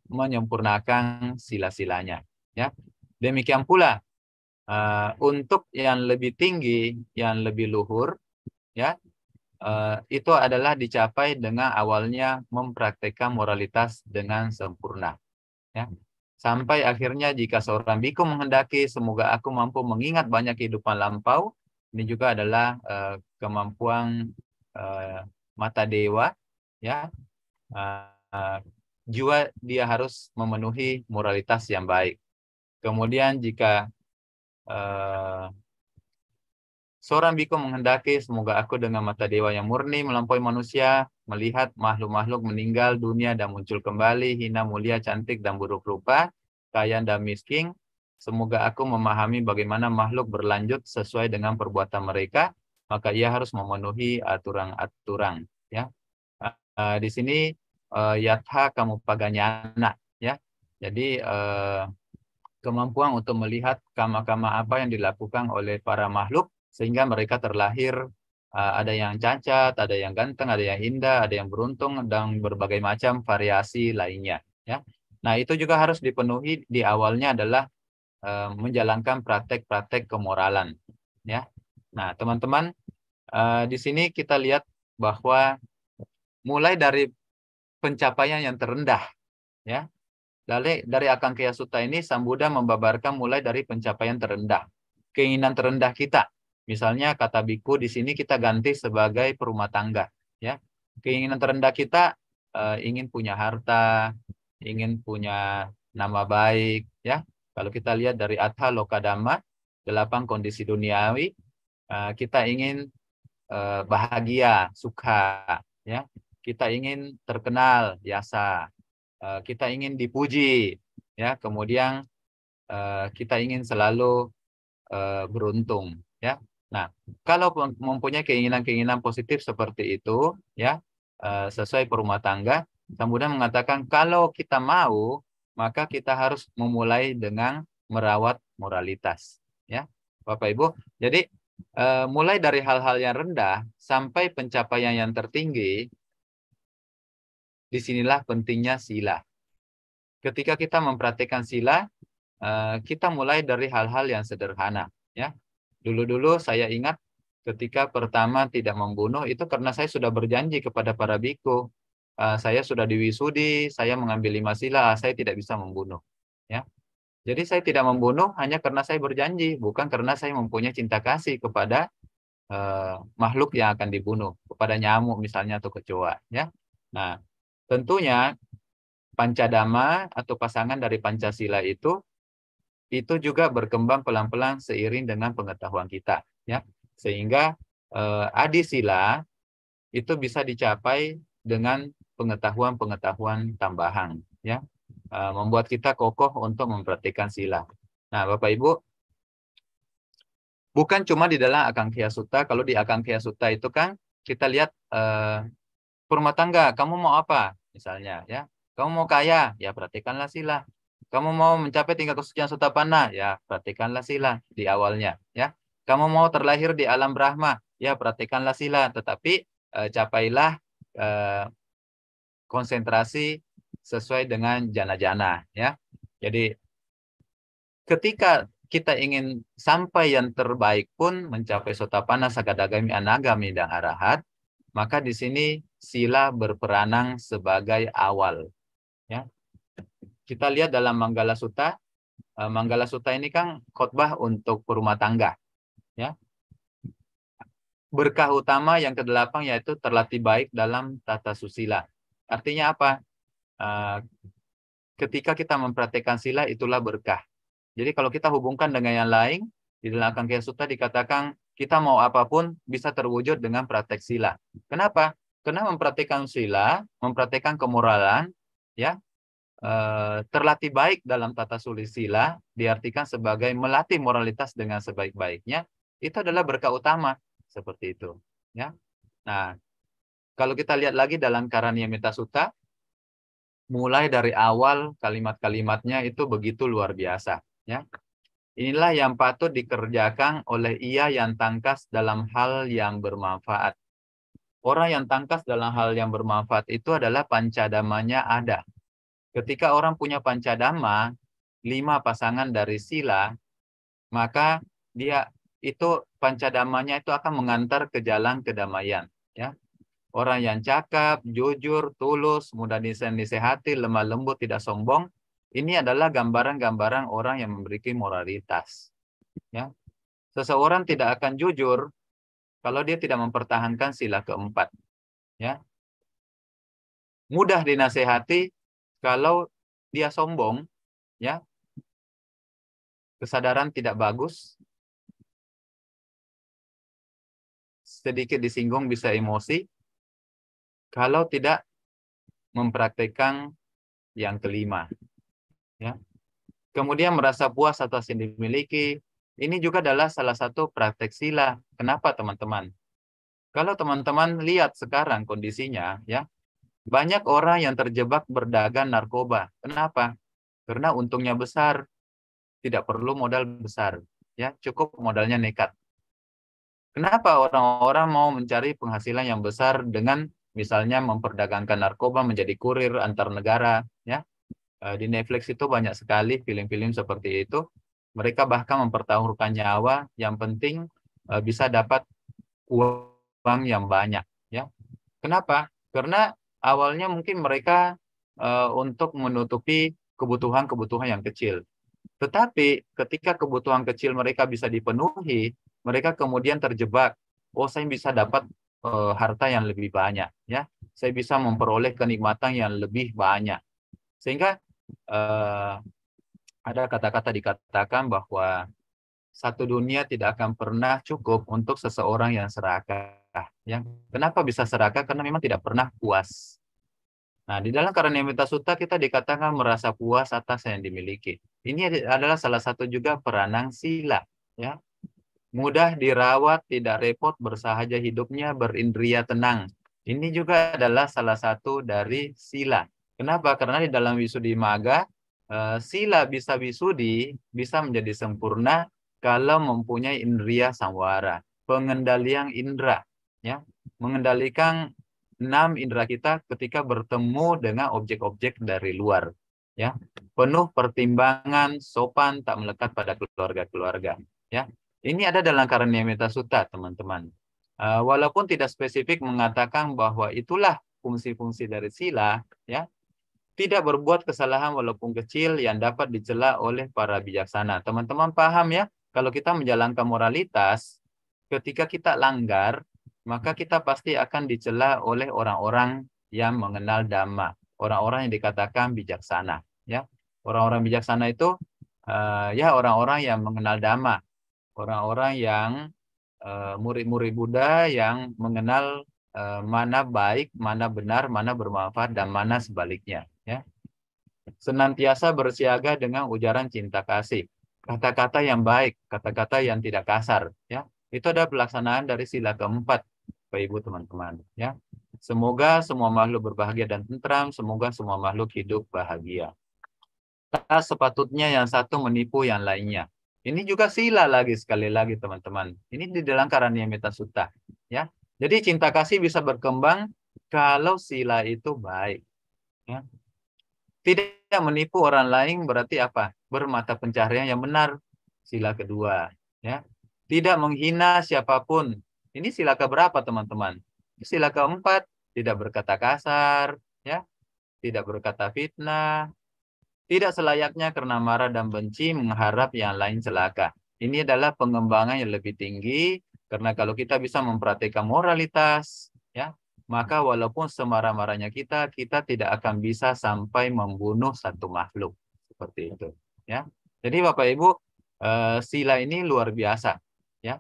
menyempurnakan sila-silanya. Ya. Demikian pula untuk yang lebih tinggi, yang lebih luhur, ya, itu adalah dicapai dengan awalnya mempraktekkan moralitas dengan sempurna. Ya. Sampai akhirnya jika seorang biku menghendaki semoga aku mampu mengingat banyak kehidupan lampau, ini juga adalah kemampuan mata dewa, ya. Juga dia harus memenuhi moralitas yang baik. Kemudian jika seorang biku menghendaki semoga aku dengan mata dewa yang murni melampaui manusia, melihat makhluk-makhluk meninggal dunia dan muncul kembali, hina, mulia, cantik, dan buruk rupa, kaya dan miskin. Semoga aku memahami bagaimana makhluk berlanjut sesuai dengan perbuatan mereka, maka ia harus memenuhi aturan-aturan. Ya. Di sini yatha kamupaganyana. Ya. Jadi kemampuan untuk melihat kama-kama apa yang dilakukan oleh para makhluk sehingga mereka terlahir ada yang cacat, ada yang ganteng, ada yang indah, ada yang beruntung dan berbagai macam variasi lainnya. Ya. Nah itu juga harus dipenuhi di awalnya adalah menjalankan praktek-praktek kemoralan. Ya. Nah teman-teman di sini kita lihat bahwa mulai dari pencapaian yang terendah, ya. Dari Akangkaya Sutta ini, Sang Buddha membabarkan mulai dari pencapaian terendah. Keinginan terendah kita. Misalnya kata biku di sini kita ganti sebagai perumah tangga. Ya. Keinginan terendah kita ingin punya harta, ingin punya nama baik. Ya. Kalau kita lihat dari Atha Lokadhamma, 8 kondisi duniawi, kita ingin bahagia, suka. Ya. Kita ingin terkenal, yasa. Kita ingin dipuji, ya. Kemudian kita ingin selalu beruntung, ya. Nah, kalau mempunyai keinginan-keinginan positif seperti itu, ya, sesuai perumah tangga, Sang Buddha mengatakan kalau kita mau, maka kita harus memulai dengan merawat moralitas, ya, Bapak Ibu. Jadi mulai dari hal-hal yang rendah sampai pencapaian yang tertinggi. Disinilah pentingnya sila. Ketika kita mempraktikkan sila, kita mulai dari hal-hal yang sederhana. Ya, dulu-dulu saya ingat ketika pertama tidak membunuh itu karena saya sudah berjanji kepada para biku. Saya sudah diwisudi, saya mengambil 5 sila, saya tidak bisa membunuh. Ya, jadi saya tidak membunuh hanya karena saya berjanji, bukan karena saya mempunyai cinta kasih kepada makhluk yang akan dibunuh, kepada nyamuk misalnya atau kecoa. Ya, nah tentunya Pancadama atau pasangan dari Pancasila itu juga berkembang pelan-pelan seiring dengan pengetahuan kita, ya. Sehingga adisila itu bisa dicapai dengan pengetahuan-pengetahuan tambahan, ya. Membuat kita kokoh untuk mempraktikkan sila. Nah, Bapak Ibu, Bukan cuma di dalam Akangkhya Sutta. Kalau di Akangkhya Sutta itu kan kita lihat rumah tangga, kamu mau apa? Misalnya ya. Kamu mau kaya, ya praktikanlah sila. Kamu mau mencapai tingkat kesucian Sotapanna, ya praktikanlah sila di awalnya, ya. Kamu mau terlahir di alam Brahma, ya praktikanlah sila, tetapi capailah konsentrasi sesuai dengan jana-jana, ya. Jadi ketika kita ingin sampai yang terbaik pun mencapai Sotapanna, Sakadagami, Anagami, dan Arahat, maka di sini sila berperanang sebagai awal. Ya. Kita lihat dalam Manggala Sutta. Manggala Sutta ini kan khotbah untuk rumah tangga. Ya. Berkah utama yang ke-8 yaitu terlatih baik dalam tata susila. Artinya apa? Ketika kita mempraktekkan sila, itulah berkah. Jadi kalau kita hubungkan dengan yang lain, di dalam Akangkhya Sutta dikatakan kita mau apapun bisa terwujud dengan praktek sila. Kenapa? Karena mempraktekkan sila, mempraktekkan kemoralan, ya, terlatih baik dalam tata sila diartikan sebagai melatih moralitas dengan sebaik-baiknya, itu adalah berkah utama seperti itu. Ya. Nah, kalau kita lihat lagi dalam Karaniamita Sutta, mulai dari awal kalimat-kalimatnya itu begitu luar biasa. Ya. Inilah yang patut dikerjakan oleh ia yang tangkas dalam hal yang bermanfaat. Orang yang tangkas dalam hal yang bermanfaat itu adalah pancadamanya ada. Ketika orang punya pancadama, 5 pasangan dari sila, maka dia itu pancadamanya itu akan mengantar ke jalan kedamaian. Ya. Orang yang cakap, jujur, tulus, mudah disehati, lemah lembut, tidak sombong, ini adalah gambaran-gambaran orang yang memiliki moralitas. Ya. Seseorang tidak akan jujur kalau dia tidak mempertahankan sila keempat. Ya. Mudah dinasehati kalau dia sombong, ya. Kesadaran tidak bagus, sedikit disinggung bisa emosi, kalau tidak mempraktekkan yang kelima. Ya. Kemudian merasa puas atas yang dimiliki, ini juga adalah salah satu praktek sila. Kenapa teman-teman? Kalau teman-teman lihat sekarang kondisinya, ya, banyak orang yang terjebak berdagang narkoba. Kenapa? Karena untungnya besar, tidak perlu modal besar, ya, cukup modalnya nekat. Kenapa orang-orang mau mencari penghasilan yang besar dengan misalnya memperdagangkan narkoba menjadi kurir antar negara, ya? Di Netflix itu banyak sekali film-film seperti itu. Mereka bahkan mempertaruhkan nyawa, yang penting bisa dapat uang yang banyak, ya. Kenapa? Karena awalnya mungkin mereka untuk menutupi kebutuhan-kebutuhan yang kecil. Tetapi ketika kebutuhan kecil mereka bisa dipenuhi, mereka kemudian terjebak. Oh, saya bisa dapat harta yang lebih banyak, ya. Saya bisa memperoleh kenikmatan yang lebih banyak. Sehingga ada kata-kata dikatakan bahwa satu dunia tidak akan pernah cukup untuk seseorang yang serakah. Ya. Kenapa bisa serakah? Karena memang tidak pernah puas. Nah, di dalam Karaniamita Sutta kita dikatakan merasa puas atas yang dimiliki. Ini adalah salah satu juga peranan sila. Ya. Mudah dirawat, tidak repot, bersahaja hidupnya, berindria tenang. Ini juga adalah salah satu dari sila. Kenapa? Karena di dalam Wisuddhimagga, sila bisa wisudi, bisa menjadi sempurna kalau mempunyai indriya samwara, pengendalian indera, ya, mengendalikan 6 indera kita ketika bertemu dengan objek-objek dari luar, ya, penuh pertimbangan, sopan, tak melekat pada keluarga-keluarga, ya. Ini ada dalam Karaniamita Sutta, teman-teman. Walaupun tidak spesifik mengatakan bahwa itulah fungsi-fungsi dari sila, ya, tidak berbuat kesalahan walaupun kecil yang dapat dicela oleh para bijaksana. Teman-teman paham ya, kalau kita menjalankan moralitas, ketika kita langgar, maka kita pasti akan dicela oleh orang-orang yang mengenal Dhamma, orang-orang yang dikatakan bijaksana. Ya, orang-orang bijaksana itu ya orang-orang yang mengenal Dhamma, orang-orang yang murid-murid Buddha yang mengenal mana baik, mana benar, mana bermanfaat, dan mana sebaliknya. Ya. Senantiasa bersiaga dengan ujaran cinta kasih. kata-kata yang baik, kata-kata yang tidak kasar, ya. Itu ada pelaksanaan dari sila keempat, Bapak Ibu teman-teman, ya. Semoga semua makhluk berbahagia dan tentram, semoga semua makhluk hidup bahagia. Tak sepatutnya yang satu menipu yang lainnya. Ini juga sila lagi sekali lagi teman-teman. Ini di dalam Karaniamita Sutta, ya. Jadi cinta kasih bisa berkembang kalau sila itu baik, ya. Tidak menipu orang lain berarti apa? Bermata pencaharian yang benar. Sila kedua, ya. Tidak menghina siapapun. Ini sila keberapa teman-teman? Sila keempat, tidak berkata kasar, ya. Tidak berkata fitnah, tidak selayaknya karena marah dan benci mengharap yang lain celaka. Ini adalah pengembangan yang lebih tinggi karena kalau kita bisa memperhatikan moralitas, ya, maka walaupun semarah-marahnya kita tidak akan bisa sampai membunuh satu makhluk seperti itu, ya. Jadi Bapak Ibu, sila ini luar biasa, ya.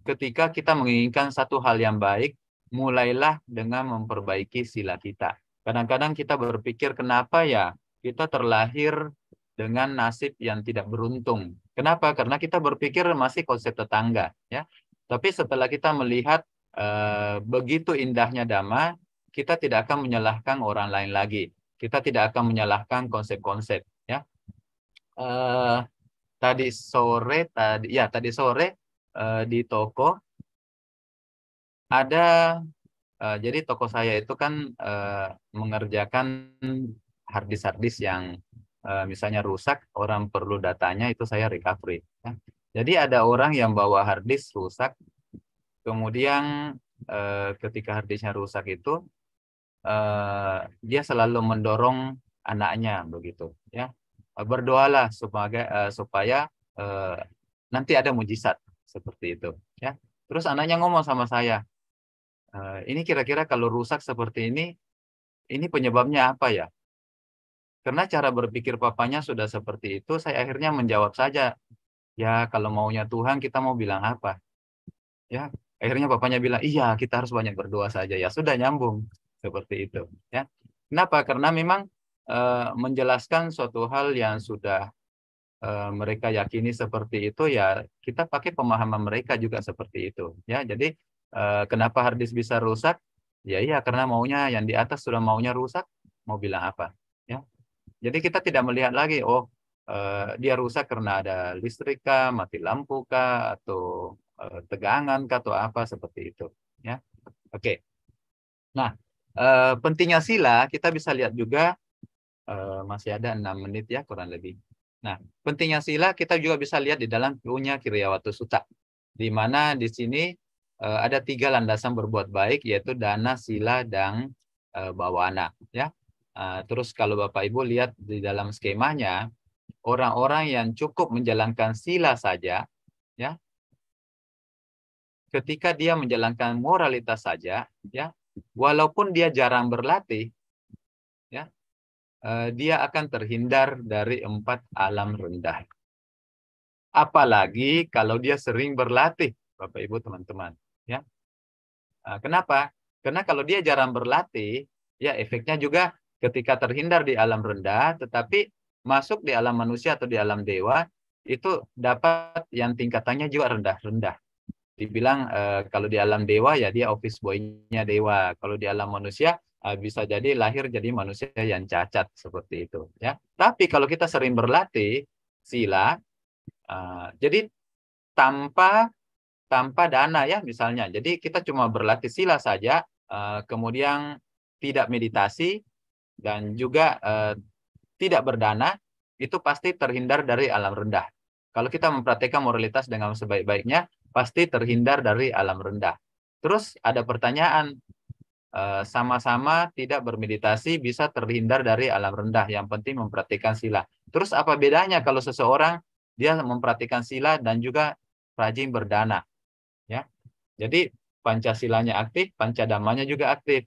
Ketika kita menginginkan satu hal yang baik, mulailah dengan memperbaiki sila kita. Kadang-kadang kita berpikir kenapa ya kita terlahir dengan nasib yang tidak beruntung. Kenapa? Karena kita berpikir masih konsep tetangga, ya. Tapi setelah kita melihat begitu indahnya Dhamma, kita tidak akan menyalahkan orang lain lagi. Kita tidak akan menyalahkan konsep-konsep, ya. Tadi sore di toko ada jadi toko saya itu kan mengerjakan harddisk yang misalnya rusak, orang perlu datanya, itu saya recovery, ya. Jadi ada orang yang bawa harddisk rusak, kemudian ketika harddisknya rusak itu dia selalu mendorong anaknya begitu, ya. Berdoalah supaya nanti ada mujizat seperti itu, ya. Terus anaknya ngomong sama saya, ini kira-kira kalau rusak seperti ini penyebabnya apa ya? Karena cara berpikir papanya sudah seperti itu, saya akhirnya menjawab saja, ya kalau maunya Tuhan kita mau bilang apa? Ya, akhirnya papanya bilang, iya kita harus banyak berdoa saja. Ya sudah, nyambung seperti itu, ya. Kenapa? Karena memang menjelaskan suatu hal yang sudah mereka yakini seperti itu, ya kita pakai pemahaman mereka juga seperti itu, ya. Jadi kenapa harddisk bisa rusak? Ya iya, karena maunya yang di atas sudah maunya rusak, mau bilang apa, ya. Jadi kita tidak melihat lagi, oh dia rusak karena ada listrik kah, mati lampu kah, atau tegangan kah, atau apa seperti itu, ya. Oke. Nah, pentingnya sila kita bisa lihat juga, masih ada 6 menit ya kurang lebih. Nah, pentingnya sila kita juga bisa lihat di dalam punya Kiriyawatu Sutta, di mana di sini ada 3 landasan berbuat baik, yaitu dana, sila, dan bawana, ya. Terus kalau Bapak Ibu lihat di dalam skemanya, orang-orang yang cukup menjalankan sila saja, ya, ketika dia menjalankan moralitas saja, ya, walaupun dia jarang berlatih, ya, dia akan terhindar dari 4 alam rendah. Apalagi kalau dia sering berlatih, Bapak Ibu teman-teman, ya. Kenapa? Karena kalau dia jarang berlatih, ya efeknya juga ketika terhindar di alam rendah, tetapi masuk di alam manusia atau di alam dewa, itu dapat yang tingkatannya juga rendah-rendah. Dibilang kalau di alam dewa ya dia office boy-nya dewa. Kalau di alam manusia bisa jadi lahir jadi manusia yang cacat seperti itu, ya. Tapi kalau kita sering berlatih sila, jadi tanpa dana ya misalnya. Jadi kita cuma berlatih sila saja, kemudian tidak meditasi dan juga tidak berdana, itu pasti terhindar dari alam rendah. Kalau kita memperhatikan moralitas dengan sebaik-baiknya, pasti terhindar dari alam rendah. Terus ada pertanyaan, sama-sama tidak bermeditasi bisa terhindar dari alam rendah. Yang penting memperhatikan sila. Terus apa bedanya kalau seseorang dia memperhatikan sila dan juga rajin berdana, ya? Jadi Pancasilanya aktif, Pancadhammanya juga aktif.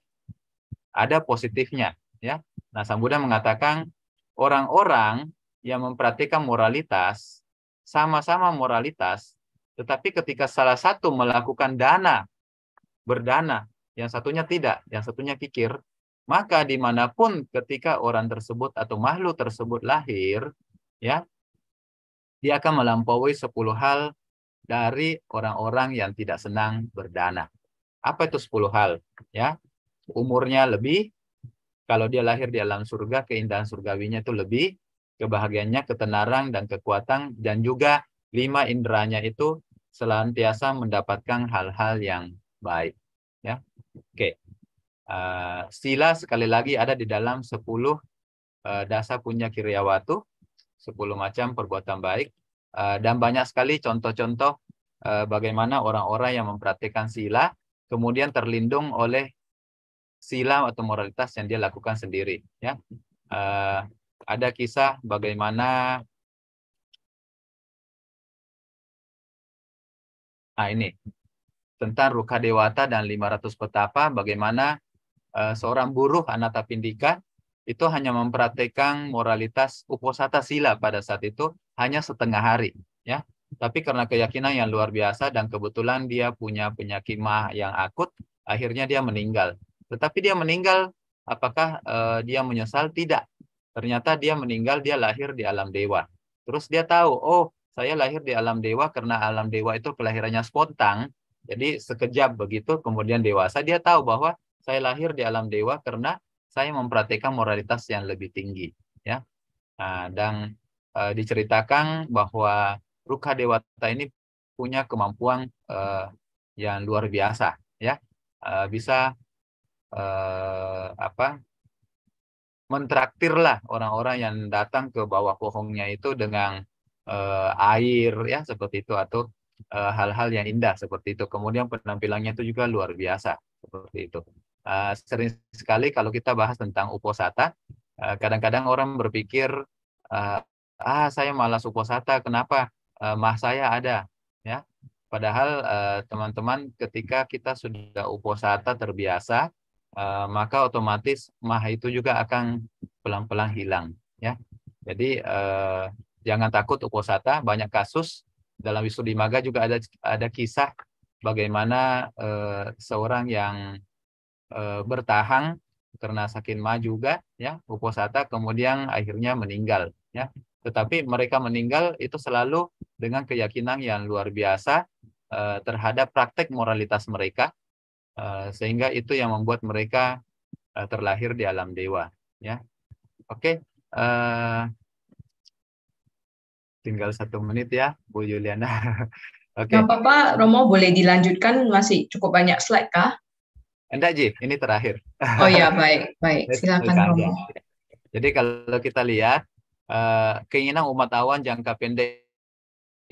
Ada positifnya, ya. Nah, Sang Buddha mengatakan orang-orang yang memperhatikan moralitas, sama-sama moralitas, tetapi ketika salah satu melakukan berdana, yang satunya tidak, yang satunya kikir, maka dimanapun ketika orang tersebut atau makhluk tersebut lahir, ya, dia akan melampaui 10 hal dari orang-orang yang tidak senang berdana. Apa itu 10 hal? Ya, umurnya lebih, kalau dia lahir di alam surga, keindahan surgawinya itu lebih, kebahagiaannya, ketenaran dan kekuatan, dan juga 5 inderanya itu senantiasa mendapatkan hal-hal yang baik. Ya, oke. Sila sekali lagi ada di dalam 10 dasa punya kiryawatu, 10 macam perbuatan baik, dan banyak sekali contoh-contoh bagaimana orang-orang yang mempraktikkan sila kemudian terlindung oleh sila atau moralitas yang dia lakukan sendiri. Ya, ada kisah bagaimana ini tentang Rukadewata dan 500 petapa, bagaimana seorang buruh Anatapindika itu hanya mempraktikkan moralitas uposatha sila pada saat itu hanya setengah hari, ya. Tapi karena keyakinan yang luar biasa dan kebetulan dia punya penyakit mah yang akut, akhirnya dia meninggal. Tetapi dia meninggal, apakah dia menyesal? Tidak. Ternyata dia meninggal, dia lahir di alam dewa. Terus dia tahu, oh, saya lahir di alam dewa karena alam dewa itu kelahirannya spontan. Jadi sekejap begitu, kemudian dewasa, dia tahu bahwa saya lahir di alam dewa karena saya mempraktikkan moralitas yang lebih tinggi, ya. Dan diceritakan bahwa Rukadewata ini punya kemampuan yang luar biasa, ya. Bisa mentraktirlah orang-orang yang datang ke bawah pohonnya itu dengan air, ya, seperti itu, atau hal-hal yang indah seperti itu. Kemudian penampilannya itu juga luar biasa seperti itu. Sering sekali kalau kita bahas tentang uposatha, kadang-kadang orang berpikir, saya malas uposatha, kenapa? Mah saya ada, ya. Padahal teman-teman, ketika kita sudah uposatha terbiasa, maka otomatis mah itu juga akan pelan-pelan hilang, ya. Jadi jangan takut uposatha. Banyak kasus dalam Wisuddhimagga juga ada kisah bagaimana seorang yang bertahan karena sakit mah juga, ya, uposatha, kemudian akhirnya meninggal, ya. Tetapi mereka meninggal itu selalu dengan keyakinan yang luar biasa terhadap praktek moralitas mereka, sehingga itu yang membuat mereka terlahir di alam dewa, ya. Oke, tinggal 1 menit ya, Bu Juliana. Oke. Nggak apa-apa, Romo, boleh dilanjutkan, masih cukup banyak slide kah? Enggak, Ji, ini terakhir. Oh ya, baik, silakan Romo. Jadi kalau kita lihat keinginan umat awan jangka pendek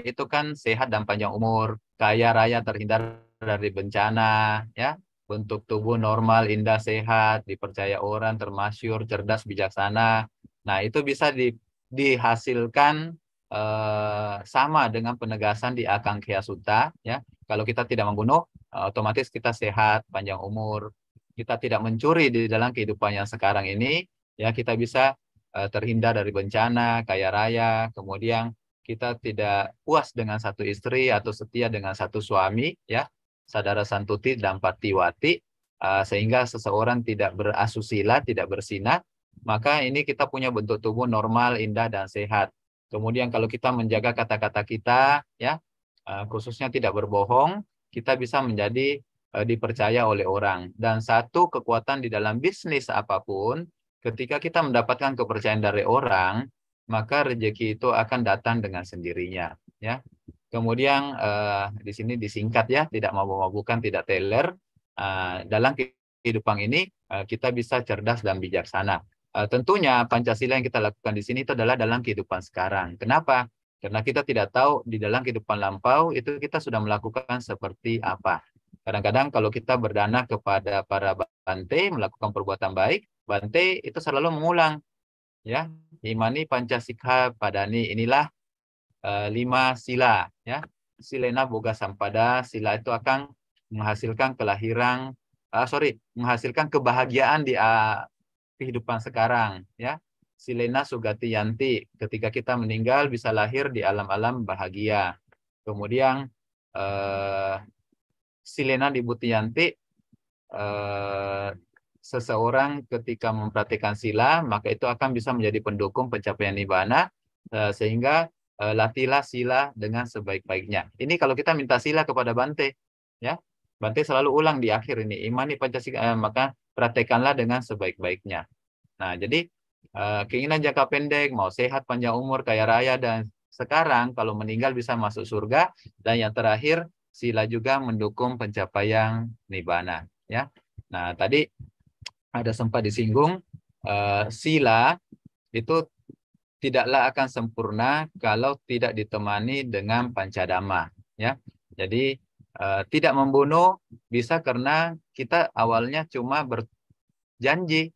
itu kan sehat dan panjang umur, kaya raya, terhindar dari bencana, ya, bentuk tubuh normal, indah, sehat, dipercaya orang, termasyur, cerdas, bijaksana. Nah, itu bisa dihasilkan sama dengan penegasan di Akangkhya Sutta, ya. Kalau kita tidak membunuh, otomatis kita sehat, panjang umur. Kita tidak mencuri di dalam kehidupan yang sekarang ini, ya, kita bisa terhindar dari bencana, kaya raya, kemudian kita tidak puas dengan satu istri atau setia dengan satu suami, ya, sadara santuti dan patiwati, sehingga seseorang tidak berasusila, tidak bersinah, maka ini kita punya bentuk tubuh normal, indah dan sehat. Kemudian kalau kita menjaga kata-kata kita, ya, khususnya tidak berbohong, kita bisa menjadi dipercaya oleh orang. Dan satu kekuatan di dalam bisnis apapun, ketika kita mendapatkan kepercayaan dari orang, maka rezeki itu akan datang dengan sendirinya, ya. Kemudian di sini disingkat, ya, tidak mabuk-mabukan, tidak teler. Dalam kehidupan ini kita bisa cerdas dan bijaksana. Tentunya Pancasila yang kita lakukan di sini itu adalah dalam kehidupan sekarang. Kenapa? Karena kita tidak tahu di dalam kehidupan lampau itu kita sudah melakukan seperti apa. Kadang-kadang kalau kita berdana kepada para bante, melakukan perbuatan baik, bante itu selalu mengulang, ya, imani pancasikha padani, inilah 5 sila, ya. Silena boga sampada, sila itu akan menghasilkan menghasilkan kebahagiaan di kehidupan sekarang, ya. Silena sugati yanti, ketika kita meninggal bisa lahir di alam-alam bahagia. Kemudian silena dibutiyanti, seseorang ketika mempraktikkan sila, maka itu akan bisa menjadi pendukung pencapaian nibbana, sehingga latihlah sila dengan sebaik-baiknya. Ini kalau kita minta sila kepada Bante, ya. Bante selalu ulang di akhir ini, imani Pancasila, maka praktekkanlah dengan sebaik-baiknya. Nah, jadi keinginan jangka pendek, mau sehat, panjang umur, kaya raya, dan sekarang kalau meninggal bisa masuk surga, dan yang terakhir sila juga mendukung pencapaian nibbana, ya. Nah, tadi ada sempat disinggung sila itu tidaklah akan sempurna kalau tidak ditemani dengan pancadhamma, ya. Jadi tidak membunuh bisa karena kita awalnya cuma berjanji.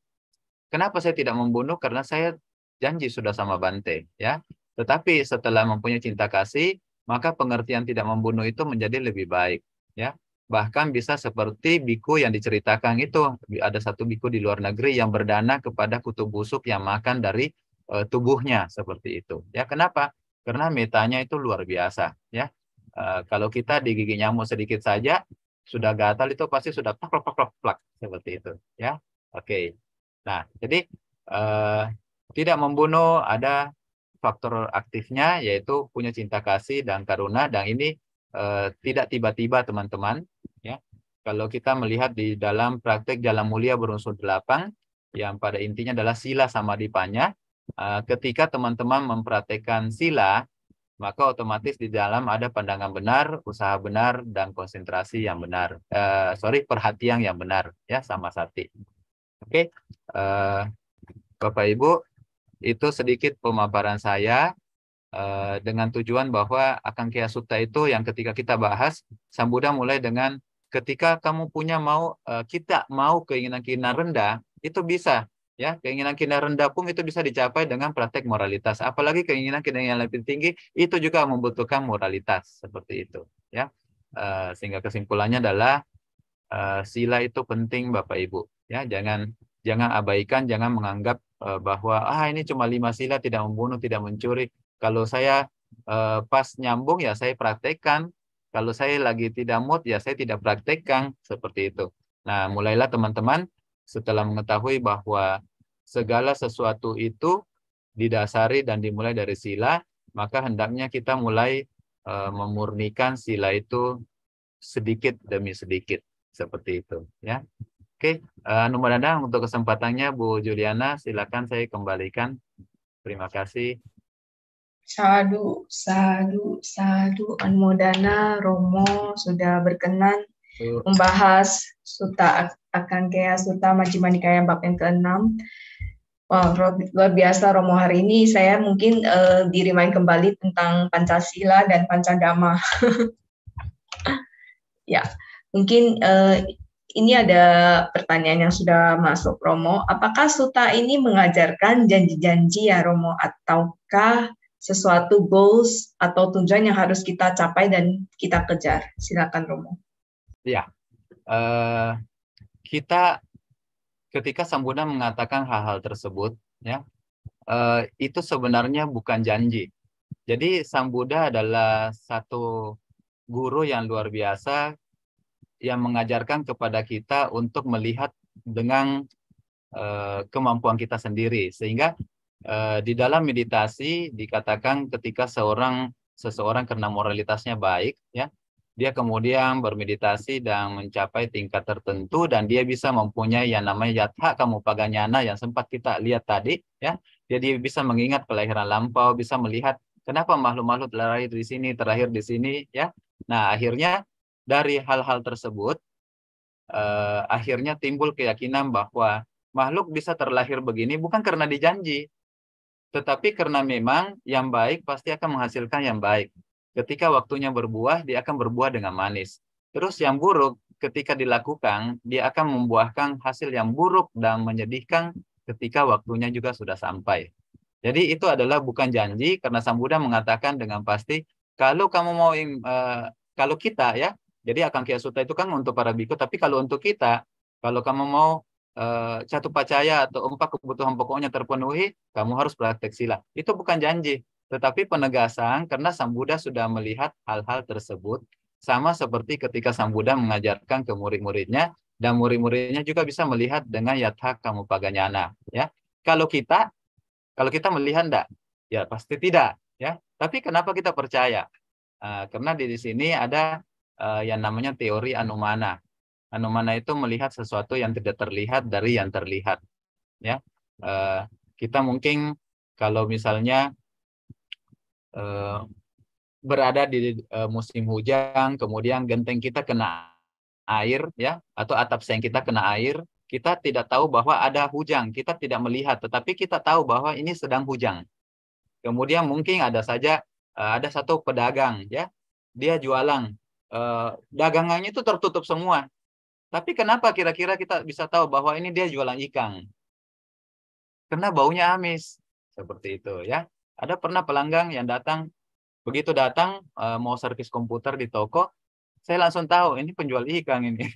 Kenapa saya tidak membunuh? Karena saya janji sudah sama Bante, ya. Tetapi setelah mempunyai cinta kasih, maka pengertian tidak membunuh itu menjadi lebih baik, ya. Bahkan bisa seperti biku yang diceritakan itu, ada satu biku di luar negeri yang berdana kepada kutu busuk yang makan dari tubuhnya seperti itu. Ya, kenapa? Karena metanya itu luar biasa, ya. Kalau kita digigit nyamuk sedikit saja sudah gatal, itu pasti sudah plak plak plak plak seperti itu, ya. Oke. Nah, jadi tidak membunuh ada faktor aktifnya, yaitu punya cinta kasih dan karuna, dan ini tidak tiba-tiba, teman-teman, ya. Kalau kita melihat di dalam praktek jalan mulia berunsur 8, yang pada intinya adalah sila samadhipanya, ketika teman-teman mempraktekkan sila, maka otomatis di dalam ada pandangan benar, usaha benar, dan konsentrasi yang benar. Perhatian yang benar, ya, sama sati. Oke, Bapak Ibu, itu sedikit pemaparan saya dengan tujuan bahwa Akangkaya Sutta itu yang ketika kita bahas, Sang Buddha mulai dengan ketika kamu punya kita mau keinginan-keinginan rendah, itu bisa, ya, keinginan-keinginan rendah pun itu bisa dicapai dengan praktek moralitas. Apalagi keinginan-keinginan yang lebih tinggi itu juga membutuhkan moralitas seperti itu, ya. Sehingga kesimpulannya adalah sila itu penting, Bapak Ibu, ya. Jangan abaikan, jangan menganggap bahwa ini cuma 5 sila, tidak membunuh, tidak mencuri. Kalau saya pas nyambung ya saya praktekkan. Kalau saya lagi tidak mood ya saya tidak praktekkan, seperti itu. Nah, mulailah teman-teman setelah mengetahui bahwa segala sesuatu itu didasari dan dimulai dari sila, maka hendaknya kita mulai memurnikan sila itu sedikit demi sedikit, seperti itu, ya. Oke, Numa Dadang, untuk kesempatannya Bu Juliana, silakan saya kembalikan. Terima kasih. Sadu, sadu, sadu. Anumodana Romo sudah berkenan membahas Sutta Akangkaya Sutta Majjhima Nikaya bab yang ke-6. Wah, luar biasa Romo, hari ini saya mungkin dirimain kembali tentang Pancasila dan Pancadhamma. Ya, mungkin ini ada pertanyaan yang sudah masuk, Romo. Apakah Sutta ini mengajarkan janji-janji ya, Romo, ataukah sesuatu goals atau tujuan yang harus kita capai dan kita kejar? Silakan, Romo. Ya, kita ketika Sang Buddha mengatakan hal-hal tersebut, ya, itu sebenarnya bukan janji. Jadi Sang Buddha adalah satu guru yang luar biasa yang mengajarkan kepada kita untuk melihat dengan kemampuan kita sendiri, sehingga di dalam meditasi dikatakan ketika seseorang karena moralitasnya baik, ya, dia kemudian bermeditasi dan mencapai tingkat tertentu dan dia bisa mempunyai yang namanya yatha kamupaganyana yang sempat kita lihat tadi, ya. Jadi bisa mengingat kelahiran lampau, bisa melihat kenapa makhluk-makhluk terlahir di sini, terakhir di sini, ya. Nah, akhirnya dari hal-hal tersebut akhirnya timbul keyakinan bahwa makhluk bisa terlahir begini bukan karena dijanji, tetapi karena memang yang baik pasti akan menghasilkan yang baik. Ketika waktunya berbuah, dia akan berbuah dengan manis. Terus yang buruk, ketika dilakukan, dia akan membuahkan hasil yang buruk dan menyedihkan ketika waktunya juga sudah sampai. Jadi itu adalah bukan janji, karena Sang Buddha mengatakan dengan pasti, kalau kamu mau, kalau kita, ya, jadi Akangkaya Sutta itu kan untuk para biku, tapi kalau untuk kita, kalau kamu mau Catupacaya atau 4 kebutuhan pokoknya terpenuhi, kamu harus praktek sila. Itu bukan janji, tetapi penegasan karena Sang Buddha sudah melihat hal-hal tersebut, sama seperti ketika Sang Buddha mengajarkan ke murid-muridnya, dan murid-muridnya juga bisa melihat dengan yatha kamupaganyana, ya. Kalau kita melihat enggak? Ya pasti tidak. ya. Tapi kenapa kita percaya? Karena di sini ada yang namanya teori anumana. Anumana itu melihat sesuatu yang tidak terlihat dari yang terlihat, ya. Kita mungkin kalau misalnya berada di musim hujan, kemudian genteng kita kena air, ya, atau atap seng kita kena air, kita tidak tahu bahwa ada hujan, kita tidak melihat, tetapi kita tahu bahwa ini sedang hujan. Kemudian mungkin ada saja ada satu pedagang, ya, dia jualan, dagangannya itu tertutup semua. Tapi kenapa kira-kira kita bisa tahu bahwa ini dia jualan ikan? Karena baunya amis, seperti itu, ya. Ada pernah pelanggan yang datang, begitu datang mau servis komputer di toko, saya langsung tahu ini penjual ikan ini.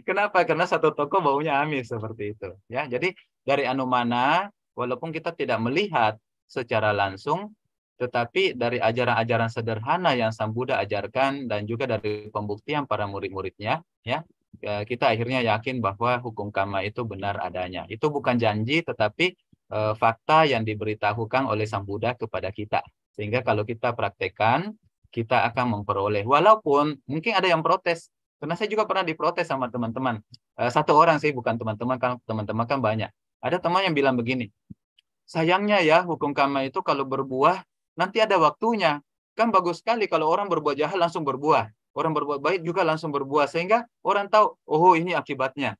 Kenapa? Karena satu toko baunya amis, seperti itu, ya. Jadi dari anumana, walaupun kita tidak melihat secara langsung, tetapi dari ajaran-ajaran sederhana yang Sang Buddha ajarkan dan juga dari pembuktian para murid-muridnya, ya, kita akhirnya yakin bahwa hukum karma itu benar adanya. Itu bukan janji, tetapi fakta yang diberitahukan oleh Sang Buddha kepada kita. Sehingga kalau kita praktekkan, kita akan memperoleh. Walaupun mungkin ada yang protes, karena saya juga pernah diprotes sama teman-teman. Satu orang sih, bukan teman-teman, kan teman-teman kan banyak. Ada teman yang bilang begini, sayangnya ya hukum karma itu kalau berbuah, nanti ada waktunya. Kan bagus sekali kalau orang berbuat jahat langsung berbuah. Orang berbuat baik juga langsung berbuah. Sehingga orang tahu, oh ini akibatnya.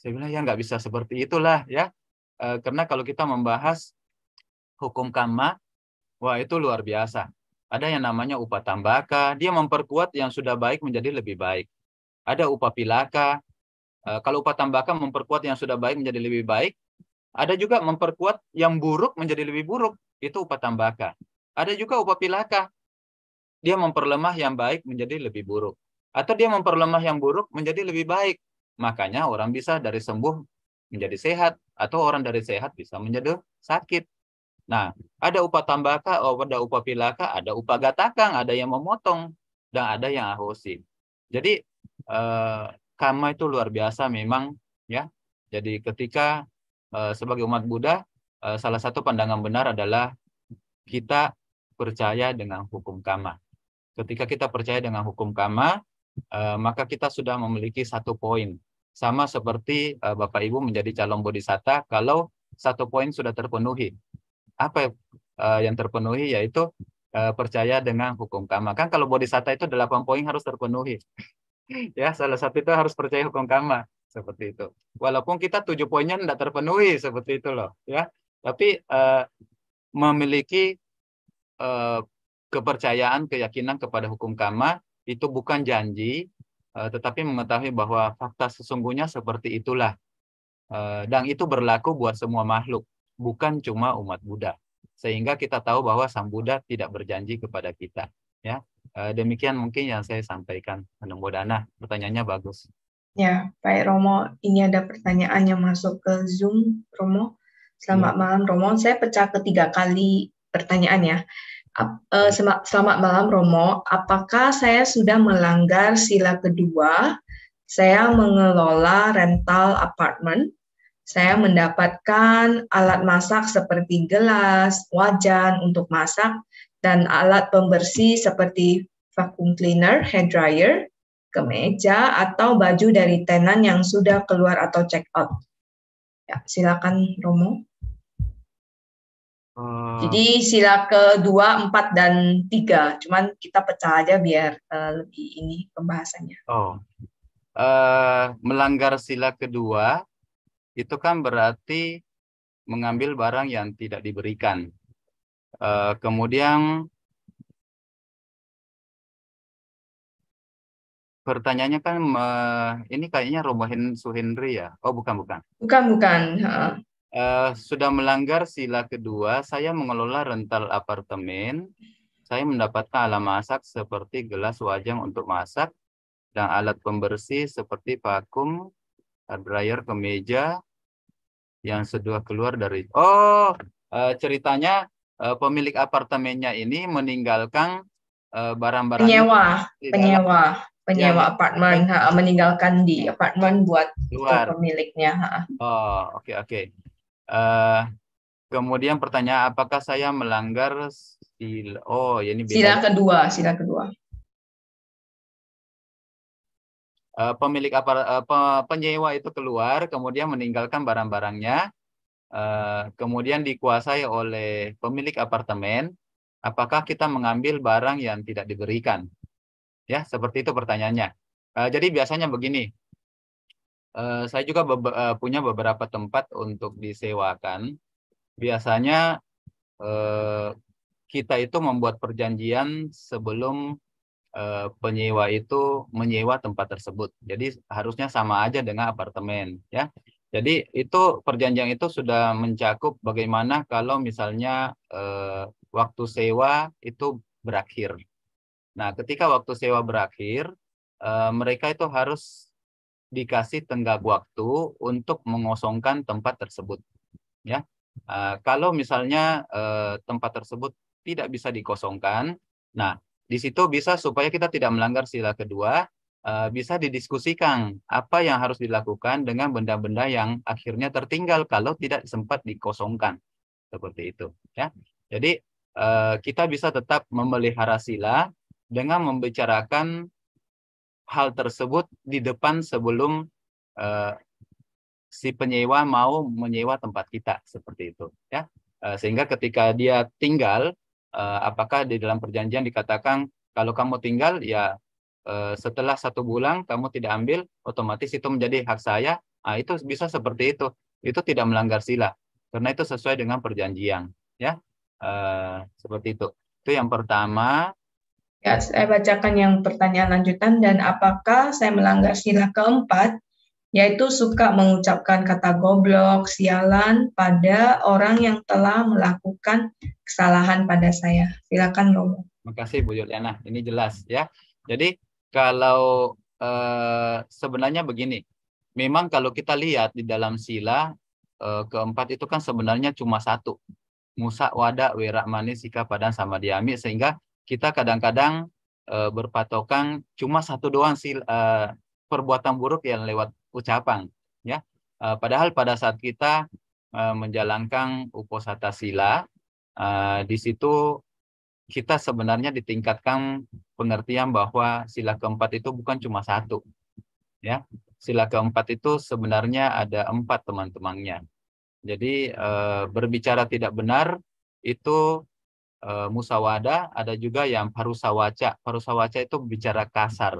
Saya bilang, ya nggak bisa seperti itulah, ya. Karena kalau kita membahas hukum karma, wah itu luar biasa. Ada yang namanya upatambaka, dia memperkuat yang sudah baik menjadi lebih baik. Ada upapilaka, kalau upatambaka memperkuat yang sudah baik menjadi lebih baik. Ada juga memperkuat yang buruk menjadi lebih buruk, itu upatambaka. Ada juga upapilaka, dia memperlemah yang baik menjadi lebih buruk. Atau dia memperlemah yang buruk menjadi lebih baik. Makanya orang bisa dari sembuh menjadi sehat, atau orang dari sehat bisa menjadi sakit. Nah, ada upatambaka, ada upapilaka, ada upagatakang, ada yang memotong, dan ada yang ahosi. Jadi, karma itu luar biasa memang, ya. Jadi ketika sebagai umat Buddha, salah satu pandangan benar adalah kita percaya dengan hukum karma. Ketika kita percaya dengan hukum karma, maka kita sudah memiliki satu poin. Sama seperti Bapak Ibu menjadi calon bodhisatta kalau satu poin sudah terpenuhi. Apa yang terpenuhi? Yaitu percaya dengan hukum karma. Kan kalau bodhisatta itu 8 poin harus terpenuhi. Ya, salah satu itu harus percaya hukum karma. Seperti itu. Walaupun kita 7 poinnya tidak terpenuhi, seperti itu loh, ya. Tapi memiliki kepercayaan, keyakinan kepada hukum karma itu bukan janji, tetapi mengetahui bahwa fakta sesungguhnya seperti itulah. Dan itu berlaku buat semua makhluk, bukan cuma umat Buddha. Sehingga kita tahu bahwa Sang Buddha tidak berjanji kepada kita, ya. Demikian mungkin yang saya sampaikan. Anumodana, pertanyaannya bagus. Ya, baik Romo. Ini ada pertanyaan yang masuk ke Zoom, Romo. Selamat malam, Romo. Saya pecah ke 3 kali pertanyaan ya. Selamat malam, Romo. Apakah saya sudah melanggar sila kedua? Saya mengelola rental apartemen. Saya mendapatkan alat masak seperti gelas, wajan untuk masak, dan alat pembersih seperti vacuum cleaner, hair dryer, kemeja, atau baju dari tenan yang sudah keluar atau check out. Ya, silakan Romo. Jadi sila kedua, 4, dan 3. Cuman kita pecah aja biar lebih ini pembahasannya. Melanggar sila kedua itu kan berarti mengambil barang yang tidak diberikan. Kemudian pertanyaannya kan ini kayaknya Romo Suhendri ya? Oh bukan. Bukan. Sudah melanggar sila kedua, saya mengelola rental apartemen, saya mendapatkan alat masak seperti gelas, wajan untuk masak, dan alat pembersih seperti vakum, dryer, kemeja, yang sudah keluar dari... ceritanya pemilik apartemennya ini meninggalkan barang-barang penyewa apartemen, meninggalkan di apartemen buat pemiliknya. Oke. Kemudian pertanyaan, apakah saya melanggar sila? Oh, ya ini Sila beda. kedua, sila kedua. Pemilik penyewa itu keluar, kemudian meninggalkan barang-barangnya, kemudian dikuasai oleh pemilik apartemen. Apakah kita mengambil barang yang tidak diberikan? Ya, seperti itu pertanyaannya. Jadi biasanya begini, saya juga punya beberapa tempat untuk disewakan. Biasanya kita itu membuat perjanjian sebelum penyewa itu menyewa tempat tersebut. Jadi harusnya sama aja dengan apartemen, ya. Jadi itu perjanjian itu sudah mencakup bagaimana kalau misalnya waktu sewa itu berakhir. Nah, ketika waktu sewa berakhir, mereka itu harus dikasih tenggat waktu untuk mengosongkan tempat tersebut, ya. Kalau misalnya tempat tersebut tidak bisa dikosongkan, nah di situ bisa supaya kita tidak melanggar sila kedua, bisa didiskusikan apa yang harus dilakukan dengan benda-benda yang akhirnya tertinggal kalau tidak sempat dikosongkan, seperti itu, ya. Jadi kita bisa tetap memelihara sila dengan membicarakan hal tersebut di depan sebelum si penyewa mau menyewa tempat kita, seperti itu, ya. Sehingga ketika dia tinggal, apakah di dalam perjanjian dikatakan kalau kamu tinggal ya setelah 1 bulan kamu tidak ambil, otomatis itu menjadi hak saya. Itu bisa seperti itu. Itu tidak melanggar sila karena itu sesuai dengan perjanjian, ya. Seperti itu. Itu yang pertama. Ya, saya bacakan yang pertanyaan lanjutan. Dan apakah saya melanggar sila keempat, yaitu suka mengucapkan kata goblok, sialan pada orang yang telah melakukan kesalahan pada saya? Silakan, Romo. Makasih Bu Yuliana, ini jelas, ya. Jadi kalau sebenarnya begini, memang kalau kita lihat di dalam sila keempat itu kan sebenarnya cuma satu, musa wada wera mani sika padan sama diami, sehingga kita kadang-kadang berpatokan cuma satu doang perbuatan buruk yang lewat ucapan, ya. Padahal pada saat kita menjalankan uposatha sila, di situ kita sebenarnya ditingkatkan pengertian bahwa sila keempat itu bukan cuma satu, ya. Sila keempat itu sebenarnya ada 4 teman-temannya. Jadi berbicara tidak benar itu musawada, ada juga yang parusawaca. Parusawaca itu bicara kasar.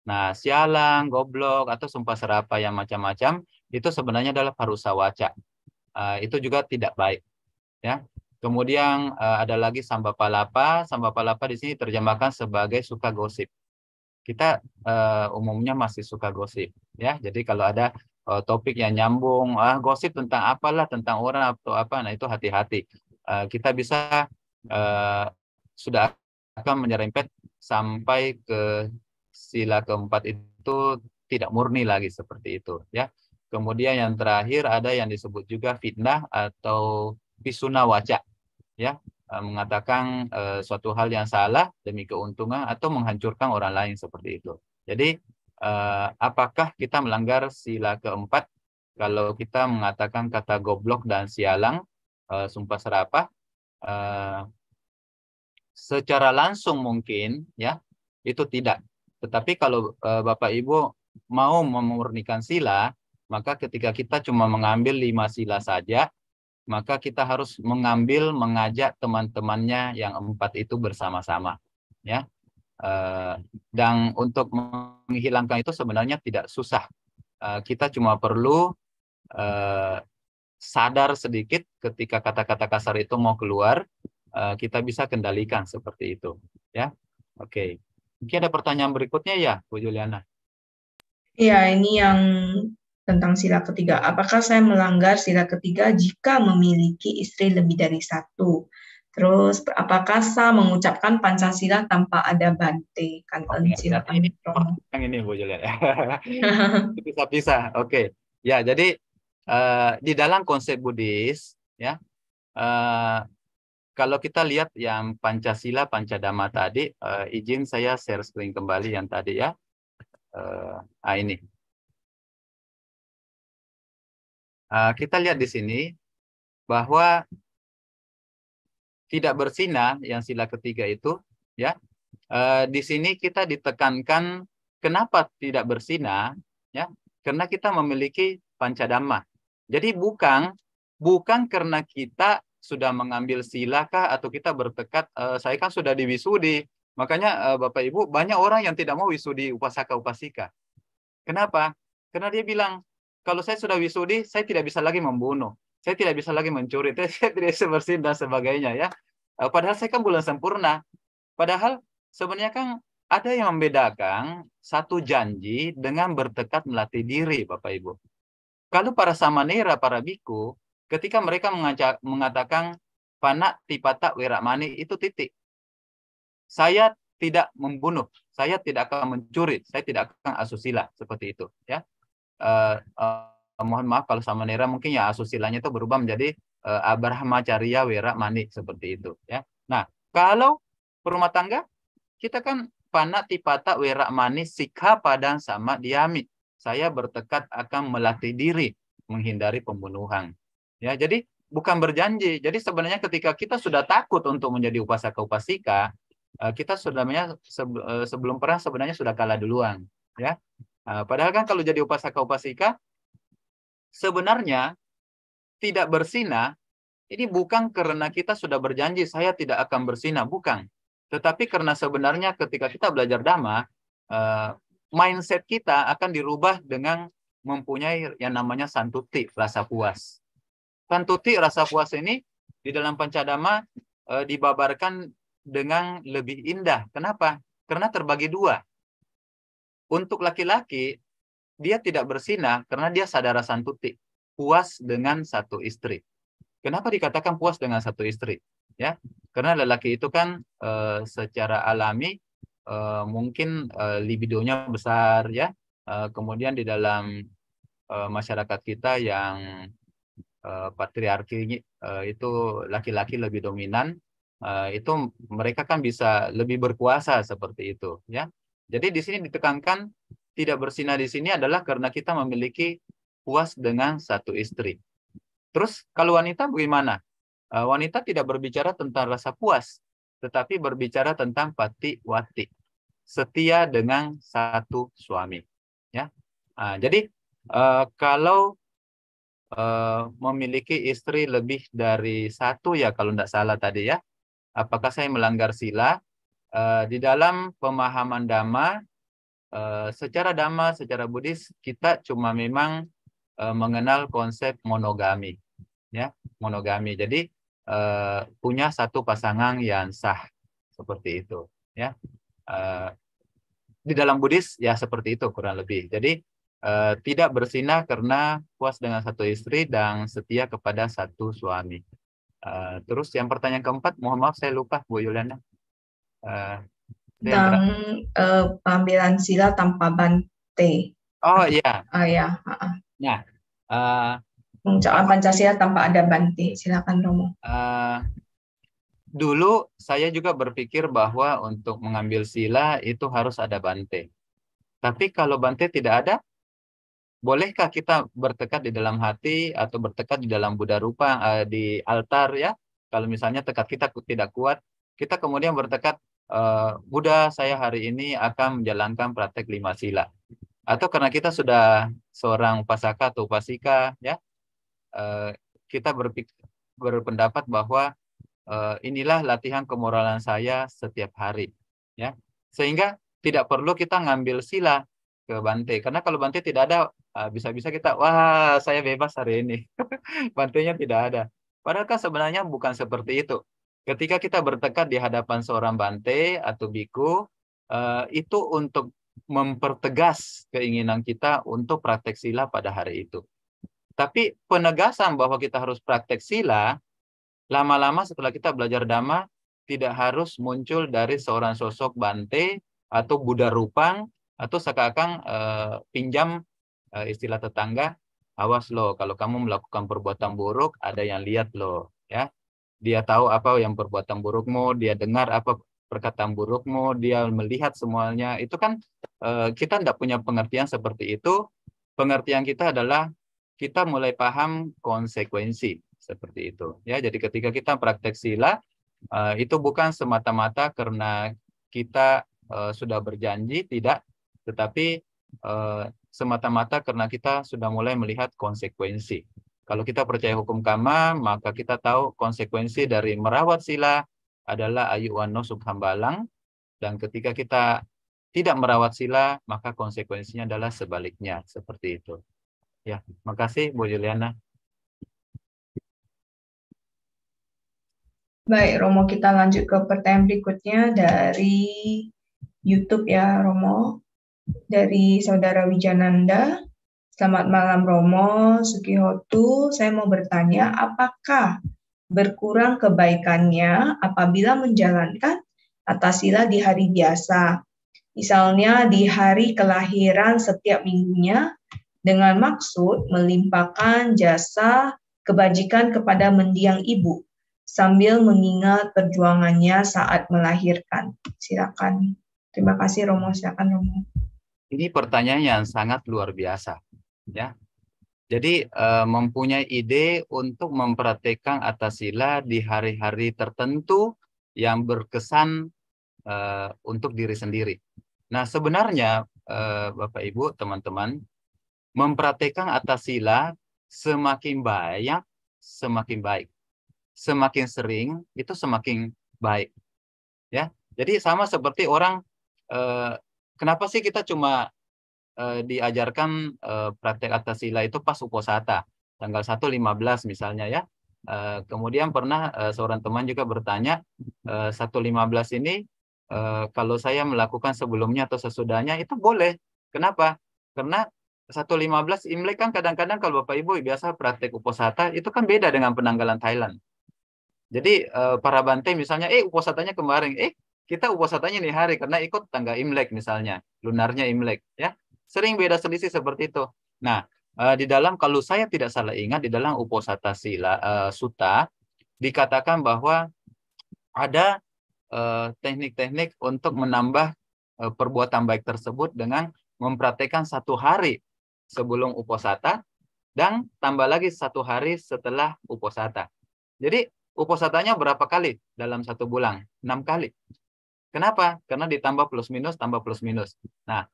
Nah, sialang, goblok, atau sumpah serapa yang macam-macam itu sebenarnya adalah parusawaca. Itu juga tidak baik, ya. Kemudian ada lagi sambapalapa. Sambapalapa di sini terjemahkan sebagai suka gosip. Kita umumnya masih suka gosip, ya. Jadi kalau ada topik yang nyambung, gosip tentang apalah, tentang orang atau apa, nah itu hati-hati. Kita bisa sudah akan menyerempet sampai ke sila keempat itu tidak murni lagi, seperti itu, ya. Kemudian yang terakhir ada yang disebut juga fitnah atau pisuna waca, ya, mengatakan suatu hal yang salah demi keuntungan atau menghancurkan orang lain, seperti itu. Jadi apakah kita melanggar sila keempat kalau kita mengatakan kata goblok dan sialang, sumpah serapah? Secara langsung mungkin, ya, itu tidak. Tetapi kalau Bapak Ibu mau memurnikan sila, maka ketika kita cuma mengambil 5 sila saja, maka kita harus mengajak teman-temannya yang 4 itu bersama-sama, ya. Dan untuk menghilangkan itu sebenarnya tidak susah. Kita cuma perlu sadar sedikit ketika kata-kata kasar itu mau keluar, kita bisa kendalikan, seperti itu, ya. Oke. Mungkin ada pertanyaan berikutnya ya, Bu Juliana. Ya, ini yang tentang sila ketiga. Apakah saya melanggar sila ketiga jika memiliki istri lebih dari satu? Terus, apakah sah mengucapkan Pancasila tanpa ada bante? Silakan, Romo. Yang ini, Bu Juliana. Bisa-bisa. Oke. Ya, jadi di dalam konsep Buddhis, ya, kalau kita lihat yang Pancasila, Pancadhamma tadi, izin saya share screen kembali yang tadi, ya. Ini. Kita lihat di sini, bahwa tidak berzina yang sila ketiga itu, ya. Di sini kita ditekankan kenapa tidak berzina, ya? Karena kita memiliki pancadhamma. Jadi bukan karena kita sudah mengambil sila kah atau kita bertekad, saya kan sudah diwisudi. Makanya Bapak Ibu, banyak orang yang tidak mau wisudi upasaka upasika. Kenapa? Karena dia bilang, kalau saya sudah wisudi, saya tidak bisa lagi membunuh, saya tidak bisa lagi mencuri, saya tidak bisa berzina dan sebagainya, ya. Padahal saya kan bulan sempurna. Padahal sebenarnya kan ada yang membedakan satu janji dengan bertekad melatih diri, Bapak Ibu. Kalau para samanera, para biku, ketika mereka mengatakan pana tipata wiramani, itu titik. Saya tidak membunuh, saya tidak akan mencuri, saya tidak akan asusila, seperti itu, ya. Mohon maaf kalau samanera mungkin ya asusilanya itu berubah menjadi abrahmacharya wiramani, seperti itu, ya. Nah, kalau perumah tangga kita kan pana tipata wiramani sikha padang sama diami. Saya bertekad akan melatih diri menghindari pembunuhan. Ya, jadi bukan berjanji. Jadi sebenarnya ketika kita sudah takut untuk menjadi upasaka upasika, kita sebenarnya sebelum perang sebenarnya sudah kalah duluan, ya. Padahal kan kalau jadi upasaka upasika sebenarnya tidak berzina ini bukan karena kita sudah berjanji saya tidak akan berzina, bukan. Tetapi karena sebenarnya ketika kita belajar Dhamma, mindset kita akan dirubah dengan mempunyai yang namanya santuti, rasa puas. Santuti, rasa puas ini di dalam Pancadhamma dibabarkan dengan lebih indah. Kenapa? Karena terbagi dua. Untuk laki-laki, dia tidak berzina karena dia sadara santuti, puas dengan satu istri. Kenapa dikatakan puas dengan satu istri? Ya, karena lelaki itu kan secara alami mungkin libidonya besar, ya. Kemudian di dalam masyarakat kita yang patriarki itu laki-laki lebih dominan, itu mereka kan bisa lebih berkuasa seperti itu, ya. Jadi di sini ditekankan tidak berzina di sini adalah karena kita memiliki puas dengan satu istri. Terus kalau wanita bagaimana? Wanita tidak berbicara tentang rasa puas, tetapi berbicara tentang pati wati, setia dengan satu suami. Ya, jadi kalau memiliki istri lebih dari satu, ya kalau tidak salah tadi, ya, apakah saya melanggar sila? Di dalam pemahaman Dhamma, secara Dhamma, secara Buddhis, kita cuma memang mengenal konsep monogami, ya, monogami. Jadi punya satu pasangan yang sah, seperti itu, ya. Di dalam Buddhis ya seperti itu kurang lebih. Jadi tidak berzina karena puas dengan satu istri dan setia kepada satu suami. Terus yang pertanyaan keempat, mohon maaf saya lupa Bu Yuliana. Tentang pengambilan sila tanpa bante. Oh iya. Ya. Nah, mengucapkan Pancasila tanpa ada bante. Silakan Romo. Dulu saya juga berpikir bahwa untuk mengambil sila itu harus ada bante. Tapi kalau bante tidak ada, bolehkah kita bertekad di dalam hati atau bertekad di dalam Buddha rupa di altar, ya? Kalau misalnya tekad kita tidak kuat, kita kemudian bertekad, Buddha, saya hari ini akan menjalankan praktek 5 sila. Atau karena kita sudah seorang upasaka atau upasika, ya, kita berpendapat bahwa inilah latihan kemoralan saya setiap hari, ya. Sehingga tidak perlu kita ngambil sila ke bante, karena kalau bante tidak ada, bisa-bisa kita, wah saya bebas hari ini. Bantenya tidak ada. Padahal kan sebenarnya bukan seperti itu. Ketika kita bertekad di hadapan seorang bante atau biku, itu untuk mempertegas keinginan kita untuk praktek sila pada hari itu. Tapi penegasan bahwa kita harus praktek sila, lama-lama setelah kita belajar Dhamma, tidak harus muncul dari seorang sosok bante atau Buddha rupang, atau seakan-akan pinjam istilah tetangga, awas loh, kalau kamu melakukan perbuatan buruk, ada yang lihat loh, ya. Dia tahu apa yang perbuatan burukmu, dia dengar apa perkataan burukmu, dia melihat semuanya. Itu kan kita tidak punya pengertian seperti itu. Pengertian kita adalah kita mulai paham konsekuensi. seperti itu. Ya, jadi ketika kita praktek sila, itu bukan semata-mata karena kita sudah berjanji, tidak, tetapi semata-mata karena kita sudah mulai melihat konsekuensi. Kalau kita percaya hukum karma, maka kita tahu konsekuensi dari merawat sila adalah ayu wano sukhambalang, dan ketika kita tidak merawat sila, maka konsekuensinya adalah sebaliknya, seperti itu. Ya, makasih Bu Juliana. Baik, Romo, kita lanjut ke pertanyaan berikutnya dari YouTube ya, Romo. Dari Saudara Wijananda. Selamat malam, Romo Sukihotu. Saya mau bertanya, apakah berkurang kebaikannya apabila menjalankan atas sila di hari biasa? Misalnya di hari kelahiran setiap minggunya, dengan maksud melimpahkan jasa kebajikan kepada mendiang ibu, sambil mengingat perjuangannya saat melahirkan. Silakan. Terima kasih, Romo. Silakan, Romo. Ini pertanyaan yang sangat luar biasa, ya. Jadi mempunyai ide untuk mempraktekkan atas sila di hari-hari tertentu yang berkesan untuk diri sendiri. Nah, sebenarnya Bapak Ibu, teman-teman, mempraktekkan atas sila semakin banyak, semakin baik. Semakin sering itu semakin baik. Ya, jadi sama seperti orang. Kenapa sih kita cuma diajarkan praktek atas sila itu pas uposata tanggal 1.15 misalnya ya. Kemudian pernah seorang teman juga bertanya, 1.15 ini kalau saya melakukan sebelumnya atau sesudahnya itu boleh. Kenapa? Karena 1.15 Imlek kan kadang-kadang kalau Bapak Ibu biasa praktek uposata itu kan beda dengan penanggalan Thailand. Jadi para Bante misalnya, uposatanya kemarin, kita uposatanya nih hari karena ikut tanggal Imlek misalnya, lunarnya Imlek, ya. Sering beda selisih seperti itu. Nah, di dalam, kalau saya tidak salah ingat, di dalam uposata sila sutta dikatakan bahwa ada teknik-teknik untuk menambah perbuatan baik tersebut dengan mempraktekkan 1 hari sebelum uposata dan tambah lagi 1 hari setelah uposata. Jadi uposatanya berapa kali dalam 1 bulan? 6 kali. Kenapa? Karena ditambah plus minus, tambah plus minus. Nah,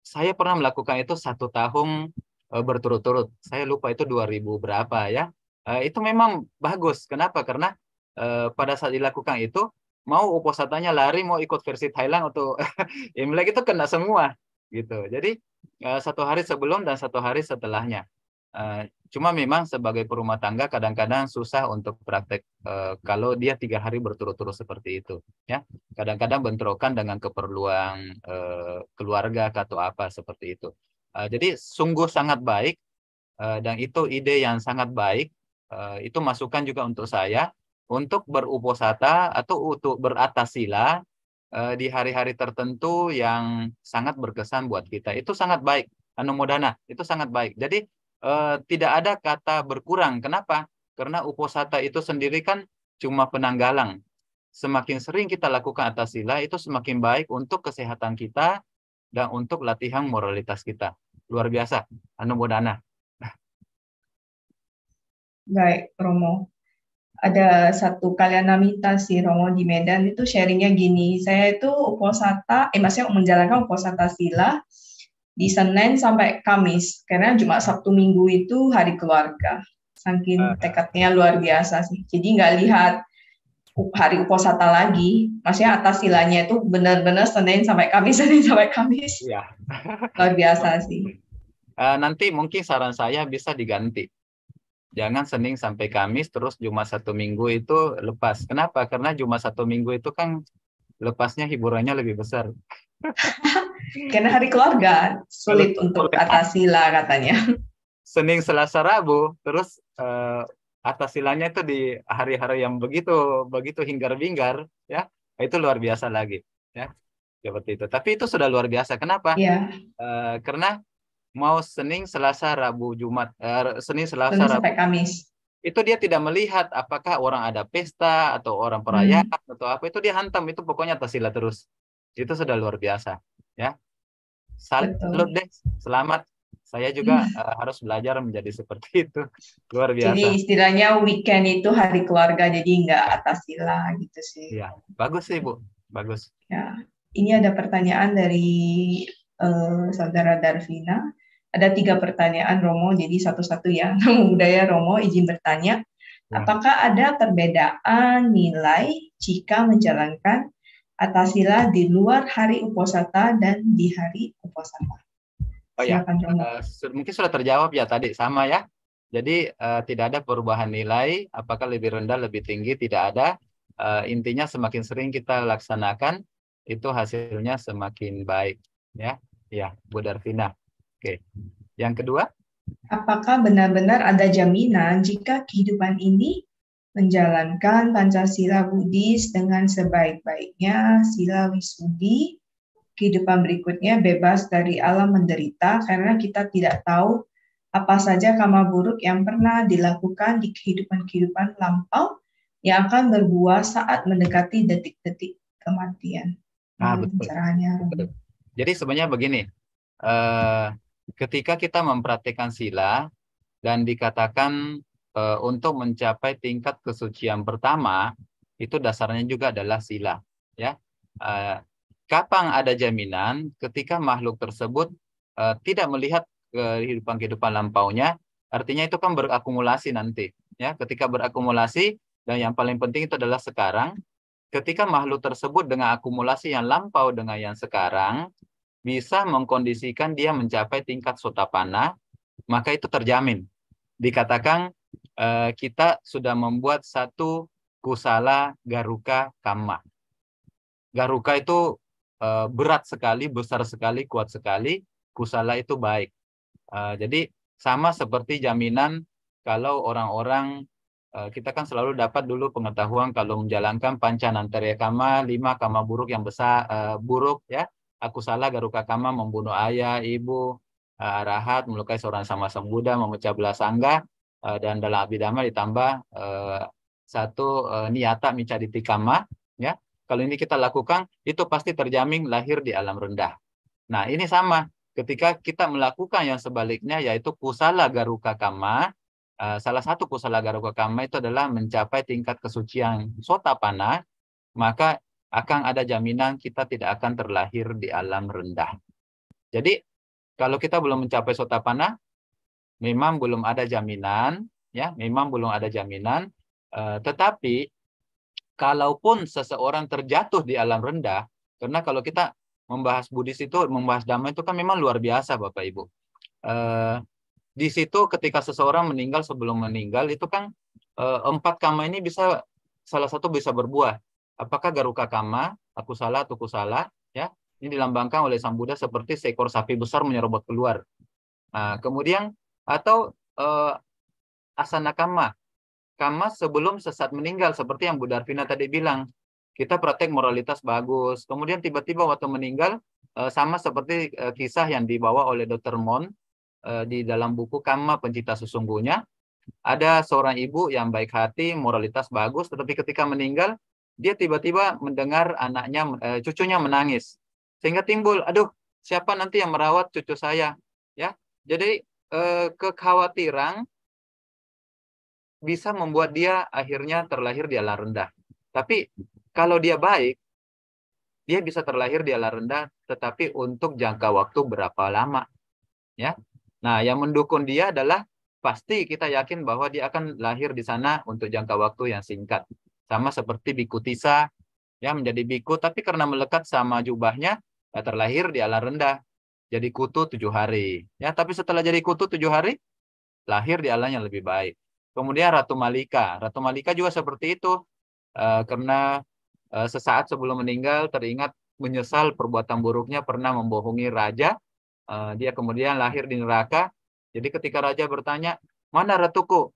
saya pernah melakukan itu 1 tahun berturut-turut. Saya lupa itu 2000 berapa ya. Itu memang bagus. Kenapa? Karena pada saat dilakukan itu, mau uposatanya lari, mau ikut versi Thailand atau Imlek itu kena semua. Gitu. Jadi 1 hari sebelum dan 1 hari setelahnya. Cuma memang sebagai perumah tangga kadang-kadang susah untuk praktek kalau dia 3 hari berturut-turut seperti itu, ya. Kadang-kadang bentrokan dengan keperluan keluarga atau apa seperti itu. Jadi sungguh sangat baik dan itu ide yang sangat baik. Itu masukan juga untuk saya untuk beruposata atau untuk beratas sila di hari-hari tertentu yang sangat berkesan buat kita. Itu sangat baik. Anumodana, itu sangat baik. Jadi tidak ada kata berkurang. Kenapa? Karena uposata itu sendiri kan cuma penanggalan. Semakin sering kita lakukan atas sila, itu semakin baik untuk kesehatan kita dan untuk latihan moralitas kita. Luar biasa. Anumodana. Baik, Romo. Ada satu Kalyanamita sih, Romo, di Medan itu sharingnya gini. Saya itu uposata, maksudnya menjalankan uposata sila di Senin sampai Kamis, karena Jumat Sabtu Minggu itu hari keluarga. Saking tekadnya luar biasa sih. Jadi nggak lihat hari uposata lagi, maksudnya atas silanya itu benar-benar Senin sampai Kamis, Senin sampai Kamis. Ya. Luar biasa sih. Nanti mungkin saran saya bisa diganti. Jangan Senin sampai Kamis, terus Jumat 1 Minggu itu lepas. Kenapa? Karena Jumat 1 Minggu itu kan lepasnya hiburannya lebih besar. Karena hari keluarga sulit untuk atas sila katanya. Senin, Selasa, Rabu, terus atas silanya itu di hari-hari yang begitu hinggar-bingar, ya, itu luar biasa lagi, ya, seperti itu. Tapi itu sudah luar biasa. Kenapa? Iya. Karena mau Senin, Selasa, Rabu, Jumat, Senin, Selasa, Senin Rabu, sampai Kamis. itu dia tidak melihat apakah orang ada pesta atau orang perayaan atau apa, itu dia hantam, itu pokoknya atas sila terus. Itu sudah luar biasa, ya. Salut deh, selamat Saya juga harus belajar menjadi seperti itu. Luar Jadi biasa. istilahnya weekend itu hari keluarga, jadi nggak atas sila gitu sih. Iya, bagus sih Bu, bagus. Ya, ini ada pertanyaan dari saudara Darvina. Ada 3 pertanyaan Romo, jadi satu-satu ya. Namo Buddhaya Romo, izin bertanya. Ya. Apakah ada perbedaan nilai jika menjalankan atasila di luar hari uposatha dan di hari uposatha? Oh ya, Silakan Romo. mungkin sudah terjawab ya tadi, sama ya. Jadi tidak ada perubahan nilai, apakah lebih rendah, lebih tinggi, tidak ada. Intinya semakin sering kita laksanakan, itu hasilnya semakin baik. Ya, ya, Bu Darvina. Oke. Yang kedua? Apakah benar-benar ada jaminan jika kehidupan ini menjalankan Pancasila Buddhis dengan sebaik-baiknya, sila wisudi, kehidupan berikutnya bebas dari alam menderita, karena kita tidak tahu apa saja karma buruk yang pernah dilakukan di kehidupan-kehidupan lampau yang akan berbuah saat mendekati detik-detik kematian. Betul. Pencerahannya. Betul. Jadi sebenarnya begini, ketika kita mempraktikkan sila dan dikatakan untuk mencapai tingkat kesucian pertama, itu dasarnya juga adalah sila. Ya, kapan ada jaminan ketika makhluk tersebut tidak melihat kehidupan lampaunya, artinya itu kan berakumulasi nanti. Ya, ketika berakumulasi, dan yang paling penting itu adalah sekarang. Ketika makhluk tersebut dengan akumulasi yang lampau dengan yang sekarang, bisa mengkondisikan dia mencapai tingkat sotapanna, maka itu terjamin. Dikatakan kita sudah membuat satu kusala garuka kamma. Garuka itu berat sekali, besar sekali, kuat sekali. Kusala itu baik. Jadi sama seperti jaminan kalau orang-orang, kita kan selalu dapat dulu pengetahuan kalau menjalankan pancanantara kama, 5 kama buruk yang besar, buruk ya. Aku salah garuka kama, membunuh ayah, ibu, arahat, melukai seorang sama Buddha, memecah belah sangga, dan dalam abhidhamma ditambah satu niyata micaditi kama, ya. Kalau ini kita lakukan, itu pasti terjamin lahir di alam rendah. Nah, ini sama. Ketika kita melakukan yang sebaliknya, yaitu kusala garuka kama, salah satu kusala garuka kama itu adalah mencapai tingkat kesucian sotapanna, maka akan ada jaminan kita tidak akan terlahir di alam rendah. Jadi, kalau kita belum mencapai sotapanna, memang belum ada jaminan, ya, memang belum ada jaminan. Tetapi, kalaupun seseorang terjatuh di alam rendah, karena kalau kita membahas Buddhis itu, membahas Dhamma itu kan memang luar biasa Bapak Ibu. Di situ ketika seseorang meninggal, sebelum meninggal itu kan 4 kama ini bisa, salah satu bisa berbuah. Apakah garuka kama, akusala, tukusala, ya. Ini dilambangkan oleh Sang Buddha seperti seekor sapi besar menyerobot keluar. Nah, kemudian atau asana kama. Kama sebelum sesat meninggal, seperti yang Bu Darvina tadi bilang. Kita praktek moralitas bagus. Kemudian tiba-tiba waktu meninggal, sama seperti kisah yang dibawa oleh Dr. Mon di dalam buku Kamma Pencipta Sesungguhnya. Ada seorang ibu yang baik hati, moralitas bagus, tetapi ketika meninggal, dia tiba-tiba mendengar anaknya, cucunya menangis. Sehingga timbul, aduh, siapa nanti yang merawat cucu saya? Ya, jadi kekhawatiran bisa membuat dia akhirnya terlahir di alam rendah. Tapi kalau dia baik, dia bisa terlahir di alam rendah, tetapi untuk jangka waktu berapa lama, ya? Nah, yang mendukung dia adalah pasti kita yakin bahwa dia akan lahir di sana untuk jangka waktu yang singkat. Sama seperti biku tisa, ya, menjadi biku, tapi karena melekat sama jubahnya, ya, terlahir di alam rendah, jadi kutu 7 hari. Ya, tapi setelah jadi kutu 7 hari, lahir di alam yang lebih baik. Kemudian Ratu Malika. Ratu Malika juga seperti itu. Karena sesaat sebelum meninggal teringat menyesal perbuatan buruknya pernah membohongi raja. Dia kemudian lahir di neraka. Jadi ketika raja bertanya, mana ratuku?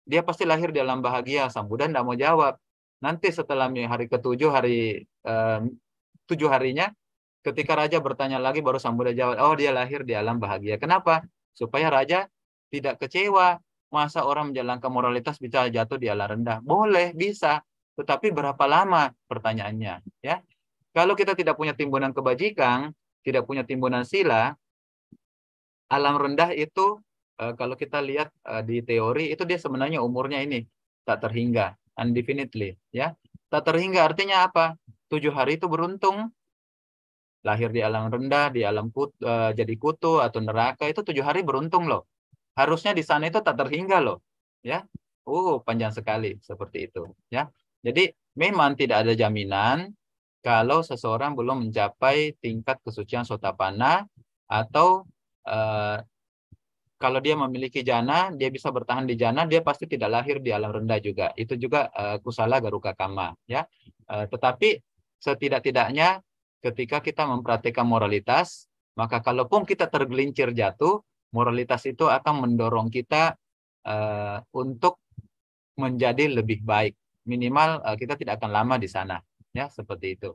Dia pasti lahir di alam bahagia. Sang Buddha tidak mau jawab. Nanti setelah hari ke-7, hari 7 harinya, ketika raja bertanya lagi, baru Sang Buddha jawab, oh dia lahir di alam bahagia. Kenapa? Supaya raja tidak kecewa. Masa orang menjalankan moralitas bisa jatuh di alam rendah? Boleh, bisa. Tetapi berapa lama pertanyaannya? Ya, kalau kita tidak punya timbunan kebajikan, tidak punya timbunan sila, alam rendah itu kalau kita lihat di teori itu dia sebenarnya umurnya ini tak terhingga, indefinitely, ya. Tak terhingga artinya apa? 7 hari itu beruntung. Lahir di alam rendah, di alam jadi kutu atau neraka itu 7 hari beruntung loh. Harusnya di sana itu tak terhingga loh, ya. Panjang sekali seperti itu, ya. Jadi memang tidak ada jaminan kalau seseorang belum mencapai tingkat kesucian Sotapanna, atau kalau dia memiliki jana, dia bisa bertahan di jana, dia pasti tidak lahir di alam rendah juga. Itu juga kusala garuka kama, ya. Tetapi setidak-tidaknya ketika kita mempraktikkan moralitas, maka kalaupun kita tergelincir jatuh, moralitas itu akan mendorong kita untuk menjadi lebih baik. Minimal kita tidak akan lama di sana, ya, seperti itu.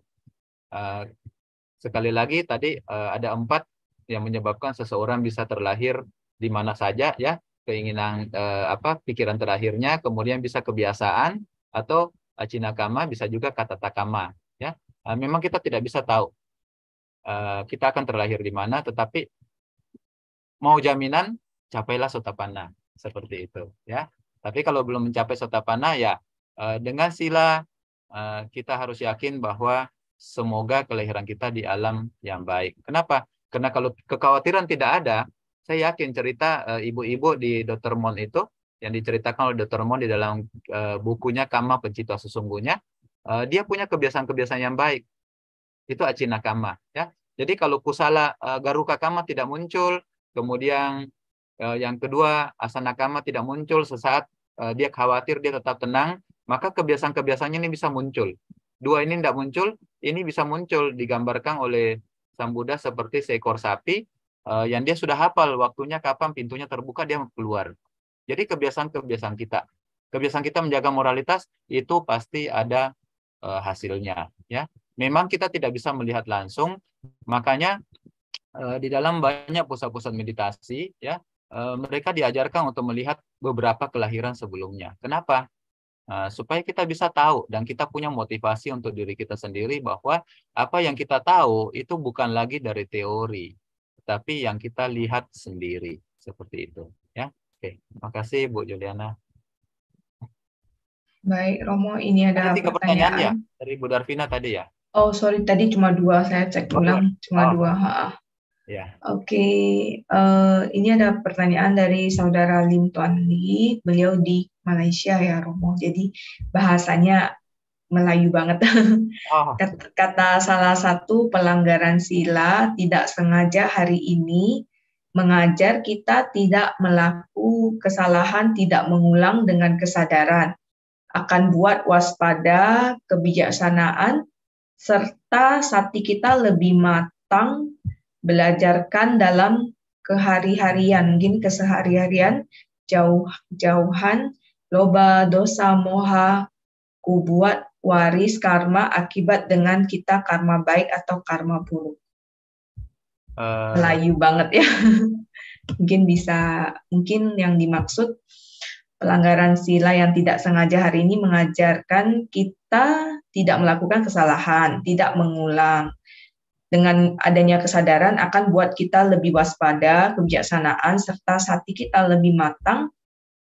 Sekali lagi tadi ada 4 yang menyebabkan seseorang bisa terlahir di mana saja, ya. Keinginan pikiran terakhirnya, kemudian bisa kebiasaan atau cinakama, bisa juga katatakama, ya. Memang kita tidak bisa tahu kita akan terlahir di mana, tetapi mau jaminan capailah Sotapanna, seperti itu, ya. Tapi kalau belum mencapai Sotapanna, ya dengan sila kita harus yakin bahwa semoga kelahiran kita di alam yang baik. Kenapa? Karena kalau kekhawatiran tidak ada, saya yakin cerita ibu-ibu di Dr. Mon itu, yang diceritakan oleh Dr. Mon di dalam bukunya Kama Pencipta Sesungguhnya, dia punya kebiasaan-kebiasaan yang baik. Itu acina kama, ya. Jadi kalau kusala garuka kama tidak muncul, kemudian yang kedua asana kama tidak muncul, sesaat dia khawatir, dia tetap tenang, maka kebiasaan-kebiasaannya ini bisa muncul. 2 ini tidak muncul, ini bisa muncul, digambarkan oleh Sang Buddha seperti seekor sapi yang dia sudah hafal waktunya kapan pintunya terbuka, dia keluar. Jadi kebiasaan-kebiasaan kita menjaga moralitas itu pasti ada hasilnya, ya. Memang kita tidak bisa melihat langsung, makanya di dalam banyak pusat-pusat meditasi, ya, mereka diajarkan untuk melihat beberapa kelahiran sebelumnya. Kenapa? Supaya kita bisa tahu dan kita punya motivasi untuk diri kita sendiri bahwa apa yang kita tahu itu bukan lagi dari teori, tapi yang kita lihat sendiri, seperti itu, ya. Oke, makasih Bu Juliana. Baik, Romo, ini ada 3 pertanyaan ya pertanyaan. dari Bu Darvina tadi ya. Oh, sorry, tadi cuma 2, saya cek ulang, cuma 2. Ya. Oke, ini ada pertanyaan dari Saudara Lim Tuan Li, beliau di Malaysia ya, Romo. Jadi bahasanya Melayu banget. Kata salah satu pelanggaran sila tidak sengaja hari ini mengajar kita tidak melakukan kesalahan, tidak mengulang dengan kesadaran, akan buat waspada, kebijaksanaan, serta sati kita lebih matang, belajarkan dalam kehari-harian, mungkin kesehari-harian, jauhan, loba, dosa, moha, kubuat, waris, karma, akibat dengan kita karma baik atau karma buruk. Melayu banget ya. Mungkin yang dimaksud pelanggaran sila yang tidak sengaja hari ini mengajarkan kita tidak melakukan kesalahan, tidak mengulang. Dengan adanya kesadaran akan buat kita lebih waspada, kebijaksanaan, serta hati kita lebih matang.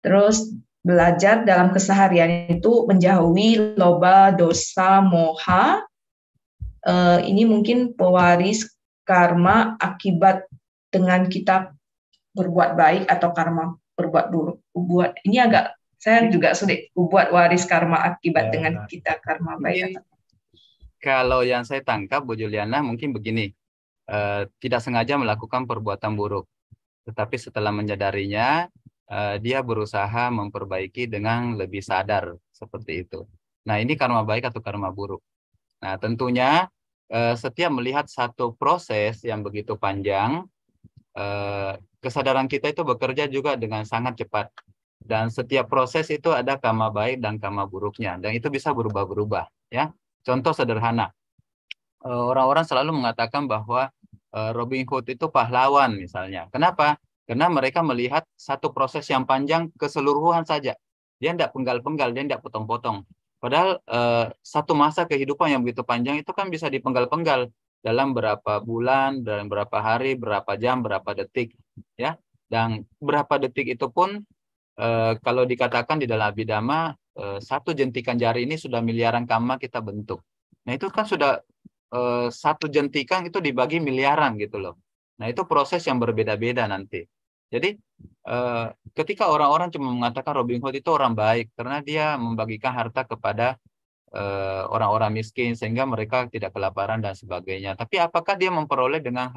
Terus belajar dalam keseharian itu menjauhi loba, dosa, moha. Ini mungkin pewaris karma akibat dengan kita berbuat baik atau karma berbuat buruk. Ini agak saya juga sulit. Buat waris karma akibat dengan kita karma baik. Kalau yang saya tangkap, Bu Juliana, mungkin begini, tidak sengaja melakukan perbuatan buruk, tetapi setelah menyadarinya, dia berusaha memperbaiki dengan lebih sadar, seperti itu. Nah, ini karma baik atau karma buruk. Nah, tentunya setiap melihat satu proses yang begitu panjang, kesadaran kita itu bekerja juga dengan sangat cepat. Dan setiap proses itu ada karma baik dan karma buruknya, dan itu bisa berubah-berubah, ya. Contoh sederhana, orang-orang selalu mengatakan bahwa Robin Hood itu pahlawan misalnya. Kenapa? Karena mereka melihat satu proses yang panjang keseluruhan saja. Dia tidak penggal-penggal, dia tidak potong-potong. Padahal satu masa kehidupan yang begitu panjang itu kan bisa dipenggal-penggal. dalam berapa bulan, dalam berapa hari, berapa jam, berapa detik, ya. Dan berapa detik itu pun kalau dikatakan di dalam Abhidhamma, satu jentikan jari ini sudah miliaran kamma kita bentuk. Nah itu kan sudah satu jentikan itu dibagi miliaran gitu loh. Nah itu proses yang berbeda-beda nanti. Jadi ketika orang-orang cuma mengatakan Robin Hood itu orang baik karena dia membagikan harta kepada orang-orang miskin sehingga mereka tidak kelaparan dan sebagainya. Tapi apakah dia memperoleh dengan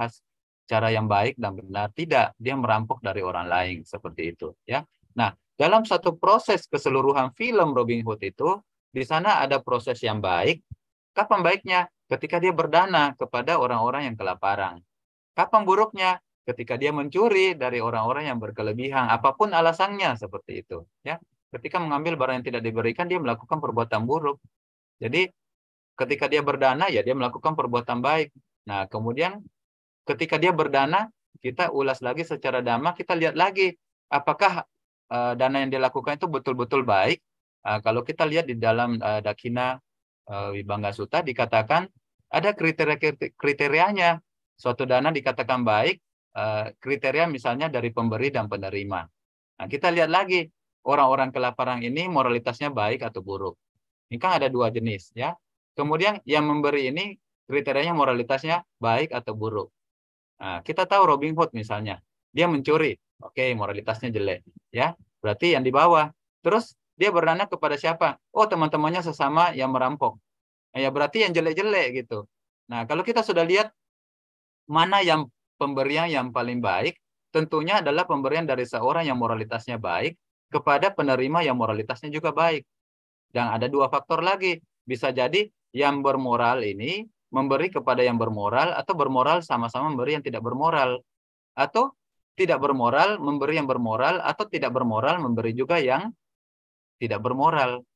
cara yang baik dan benar? Tidak, dia merampok dari orang lain seperti itu, ya. Nah, dalam satu proses keseluruhan film Robin Hood itu, di sana ada proses yang baik. Kapan baiknya? Ketika dia berdana kepada orang-orang yang kelaparan. Kapan buruknya? Ketika dia mencuri dari orang-orang yang berkelebihan, apapun alasannya seperti itu, ya. Ketika mengambil barang yang tidak diberikan, dia melakukan perbuatan buruk. Jadi ketika dia berdana, ya dia melakukan perbuatan baik. Nah, kemudian ketika dia berdana, kita ulas lagi secara dhamma, kita lihat lagi apakah dana yang dia lakukan itu betul-betul baik. Kalau kita lihat di dalam Dakina Vibhanga Sutta dikatakan ada kriteria-kriterianya. Suatu dana dikatakan baik, kriteria misalnya dari pemberi dan penerima. Nah, kita lihat lagi orang-orang kelaparan ini moralitasnya baik atau buruk. Ini kan ada dua jenis, ya. Kemudian yang memberi ini kriterianya moralitasnya baik atau buruk. Nah, kita tahu Robin Hood misalnya, dia mencuri, oke, moralitasnya jelek, ya. Berarti yang di bawah. Terus dia berdana kepada siapa? Oh, teman-temannya sesama yang merampok. Nah, ya berarti yang jelek-jelek gitu. Nah, kalau kita sudah lihat mana yang pemberian yang paling baik, tentunya adalah pemberian dari seorang yang moralitasnya baik kepada penerima yang moralitasnya juga baik. Dan ada dua faktor lagi. Bisa jadi yang bermoral ini memberi kepada yang bermoral atau bermoral sama-sama memberi yang tidak bermoral. Atau tidak bermoral memberi yang bermoral atau tidak bermoral memberi juga yang tidak bermoral.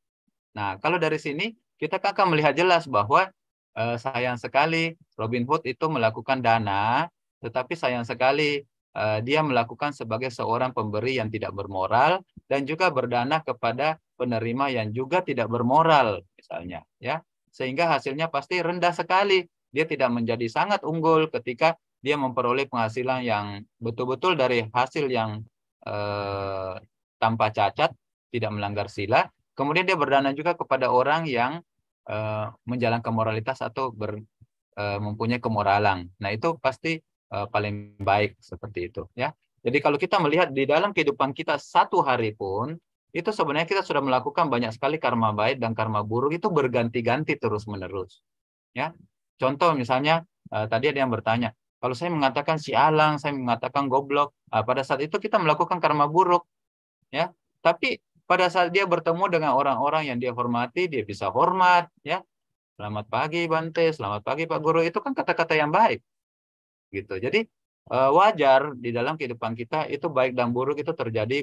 Nah, kalau dari sini kita akan melihat jelas bahwa sayang sekali Robin Hood itu melakukan dana, tetapi sayang sekali dia melakukan sebagai seorang pemberi yang tidak bermoral dan juga berdana kepada penerima yang juga tidak bermoral misalnya, ya. Sehingga hasilnya pasti rendah sekali. Dia tidak menjadi sangat unggul ketika dia memperoleh penghasilan yang betul-betul dari hasil yang tanpa cacat, tidak melanggar sila. Kemudian dia berdana juga kepada orang yang menjalankan moralitas atau mempunyai kemoralan. Nah, itu pasti paling baik seperti itu, ya. Jadi kalau kita melihat di dalam kehidupan kita satu hari pun, itu sebenarnya kita sudah melakukan banyak sekali karma baik dan karma buruk itu berganti-ganti terus-menerus, ya. Contoh misalnya tadi ada yang bertanya, kalau saya mengatakan sialang, saya mengatakan goblok, pada saat itu kita melakukan karma buruk, ya. Tapi pada saat dia bertemu dengan orang-orang yang dia hormati, dia bisa hormat, ya. Selamat pagi Bante, selamat pagi Pak Guru, itu kan kata-kata yang baik. Gitu. Jadi wajar di dalam kehidupan kita itu baik dan buruk itu terjadi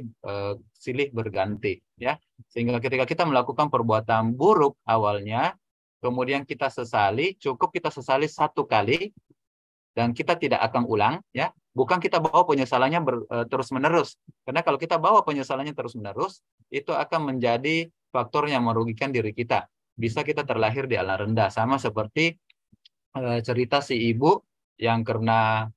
silih berganti, ya. Sehingga ketika kita melakukan perbuatan buruk awalnya, kemudian kita sesali, cukup kita sesali satu kali dan kita tidak akan ulang, ya. Bukan kita bawa penyesalannya terus-menerus. Karena kalau kita bawa penyesalannya terus-menerus, itu akan menjadi faktor yang merugikan diri kita. Bisa kita terlahir di alam rendah, sama seperti cerita si ibu yang karena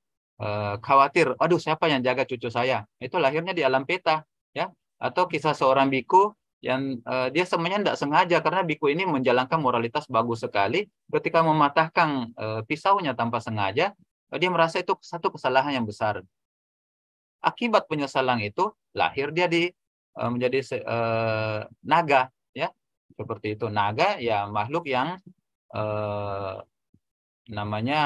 khawatir, aduh siapa yang jaga cucu saya? Itu lahirnya di alam peta, ya. Atau kisah seorang biku yang dia sebenarnya tidak sengaja karena biku ini menjalankan moralitas bagus sekali, ketika mematahkan pisaunya tanpa sengaja, dia merasa itu satu kesalahan yang besar. Akibat penyesalan itu lahir dia menjadi naga, ya. Seperti itu. Naga ya makhluk yang namanya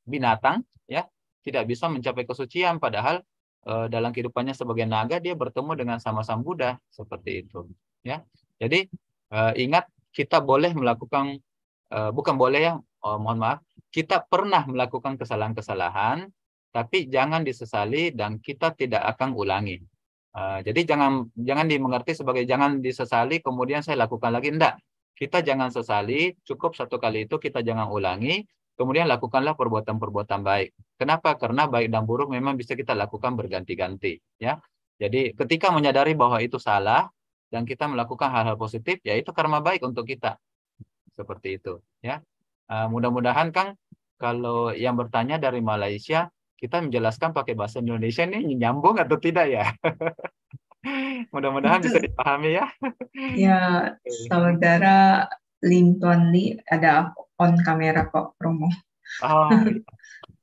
binatang, ya, tidak bisa mencapai kesucian, padahal dalam kehidupannya sebagai naga dia bertemu dengan sama Sang Buddha seperti itu, ya. Jadi ingat kita boleh melakukan bukan boleh, ya, mohon maaf, kita pernah melakukan kesalahan-kesalahan tapi jangan disesali dan kita tidak akan ulangi. Jadi jangan dimengerti sebagai jangan disesali kemudian saya lakukan lagi, enggak. Kita jangan sesali, cukup satu kali itu kita jangan ulangi, kemudian lakukanlah perbuatan-perbuatan baik. Kenapa? Karena baik dan buruk memang bisa kita lakukan berganti-ganti, ya. Jadi ketika menyadari bahwa itu salah dan kita melakukan hal-hal positif, ya itu karma baik untuk kita. Seperti itu, ya. Mudah-mudahan Kang kalau yang bertanya dari Malaysia, kita menjelaskan pakai bahasa Indonesia ini nyambung atau tidak ya? Mudah-mudahan bisa Itu dipahami ya. ya saudara Lim Tuan Li ada on kamera kok Romo. Oh,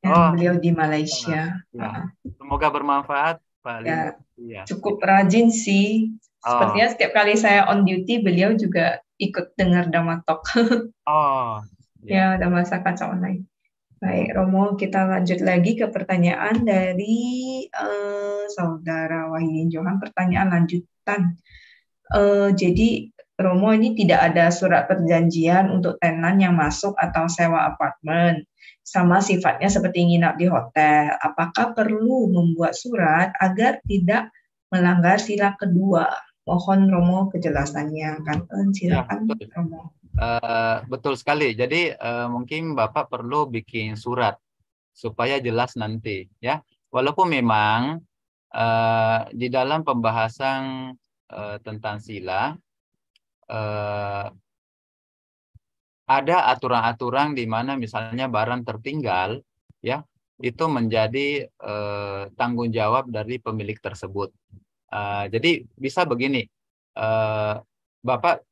Dan oh, beliau di sama. Malaysia. Ya. Semoga bermanfaat, Pak Lim. Ya, Ya. cukup rajin sih. Oh, Sepertinya setiap kali saya on duty, beliau juga ikut dengar Dhamma Talk. oh, ya. Ya, Dhamma Kaca Online. Baik, Romo, kita lanjut lagi ke pertanyaan dari Saudara Wahidin Johan. Pertanyaan lanjutan. Jadi, Romo, ini tidak ada surat perjanjian untuk tenan yang masuk atau sewa apartemen. Sama sifatnya seperti nginap di hotel. Apakah perlu membuat surat agar tidak melanggar sila kedua? Mohon Romo kejelasannya. Ya, Silakan betul. Romo. Betul sekali. Jadi mungkin Bapak perlu bikin surat supaya jelas nanti, ya. Walaupun memang di dalam pembahasan tentang sila ada aturan-aturan di mana misalnya barang tertinggal, ya, itu menjadi tanggung jawab dari pemilik tersebut. Jadi bisa begini, Bapak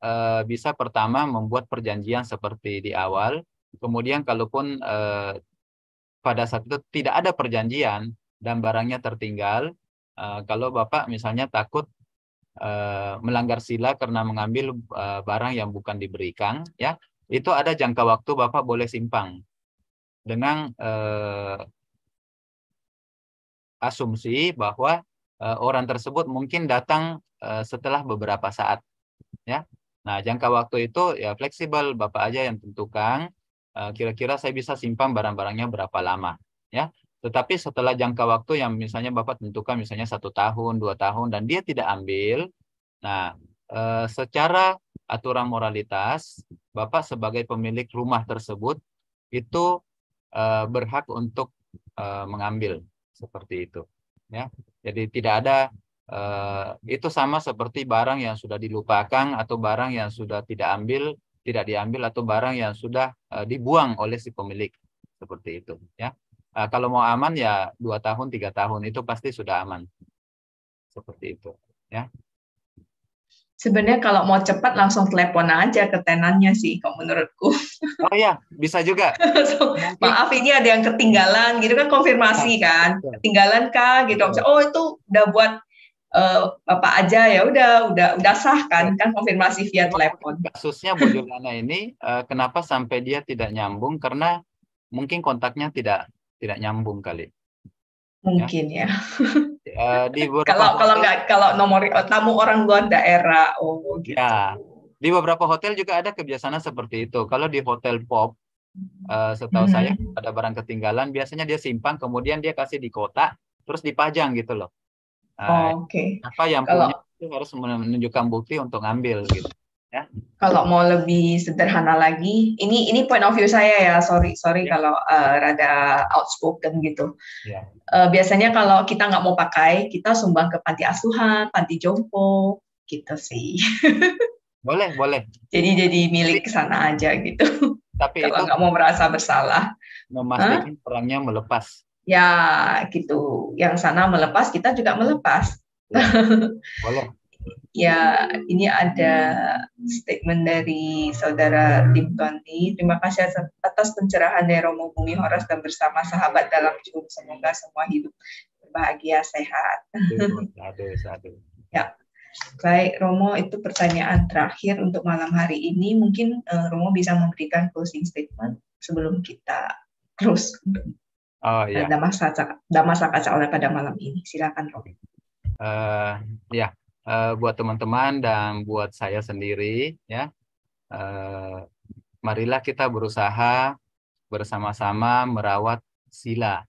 bisa pertama membuat perjanjian seperti di awal, kemudian kalaupun pada saat itu tidak ada perjanjian dan barangnya tertinggal, kalau Bapak misalnya takut melanggar sila karena mengambil barang yang bukan diberikan, ya, itu ada jangka waktu Bapak boleh simpang dengan asumsi bahwa orang tersebut mungkin datang setelah beberapa saat, ya. Nah, jangka waktu itu ya fleksibel, Bapak aja yang tentukan kira-kira saya bisa simpan barang-barangnya berapa lama, ya. Tetapi setelah jangka waktu yang misalnya Bapak tentukan misalnya 1 tahun, 2 tahun dan dia tidak ambil, nah secara aturan moralitas Bapak sebagai pemilik rumah tersebut itu berhak untuk mengambil seperti itu, ya. Jadi tidak ada itu sama seperti barang yang sudah dilupakan atau barang yang sudah tidak diambil atau barang yang sudah dibuang oleh si pemilik seperti itu, ya. Kalau mau aman ya 2 tahun 3 tahun itu pasti sudah aman seperti itu, ya. Sebenarnya kalau mau cepat langsung telepon aja ke tenannya sih, kalau menurutku. Oh ya, bisa juga. Mungkin Maaf ini ada yang ketinggalan gitu kan, konfirmasi kan, ketinggalan kah gitu. betul. Oh itu udah buat Bapak aja, ya udah sah kan konfirmasi via telepon. Kasusnya Bu Juliana ini kenapa sampai dia tidak nyambung karena mungkin kontaknya tidak nyambung kali. Mungkin ya. Di beberapa Kalau nomor tamu orang luar daerah, oh gitu. ya, di beberapa hotel juga ada kebiasaan seperti itu. Kalau di hotel pop, setahu saya ada barang ketinggalan, biasanya dia simpan, kemudian dia kasih di kotak, terus dipajang gitu loh. Oke. Apa yang punya itu harus menunjukkan bukti untuk ngambil gitu. Ya. Kalau mau lebih sederhana lagi, ini point of view saya ya, sorry Ya. kalau rada outspoken gitu. Ya. Biasanya kalau kita nggak mau pakai, kita sumbang ke panti asuhan, panti jompo, gitu sih. Boleh. Jadi milik sana aja gitu. Tapi kalau itu nggak mau merasa bersalah. memastikan orangnya melepas. Ya, gitu. Yang sana melepas, kita juga melepas. Ya. Boleh. Ya, ini ada statement dari Saudara Lim Tony. Terima kasih atas pencerahan dari Romo Bumi Horas dan bersama sahabat dalam Zoom. Semoga semua hidup berbahagia, sehat. Sadu. Ya, baik Romo, itu pertanyaan terakhir untuk malam hari ini. Mungkin Romo bisa memberikan closing statement sebelum kita close. Oh iya. Dhamma Kaca oleh pada malam ini. Silakan Romo. Ya. Buat teman-teman dan buat saya sendiri, ya, marilah kita berusaha bersama-sama merawat sila,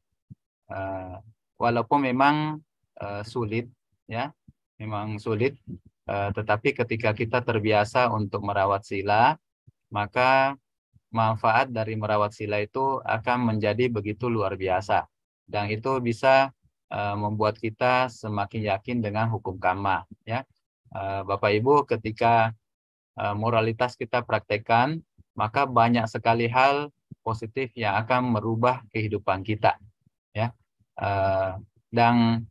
walaupun memang sulit, ya, memang sulit, tetapi ketika kita terbiasa untuk merawat sila, maka manfaat dari merawat sila itu akan menjadi begitu luar biasa, dan itu bisa membuat kita semakin yakin dengan hukum karma, ya. Bapak Ibu, ketika moralitas kita praktekkan, maka banyak sekali hal positif yang akan merubah kehidupan kita. Ya, dan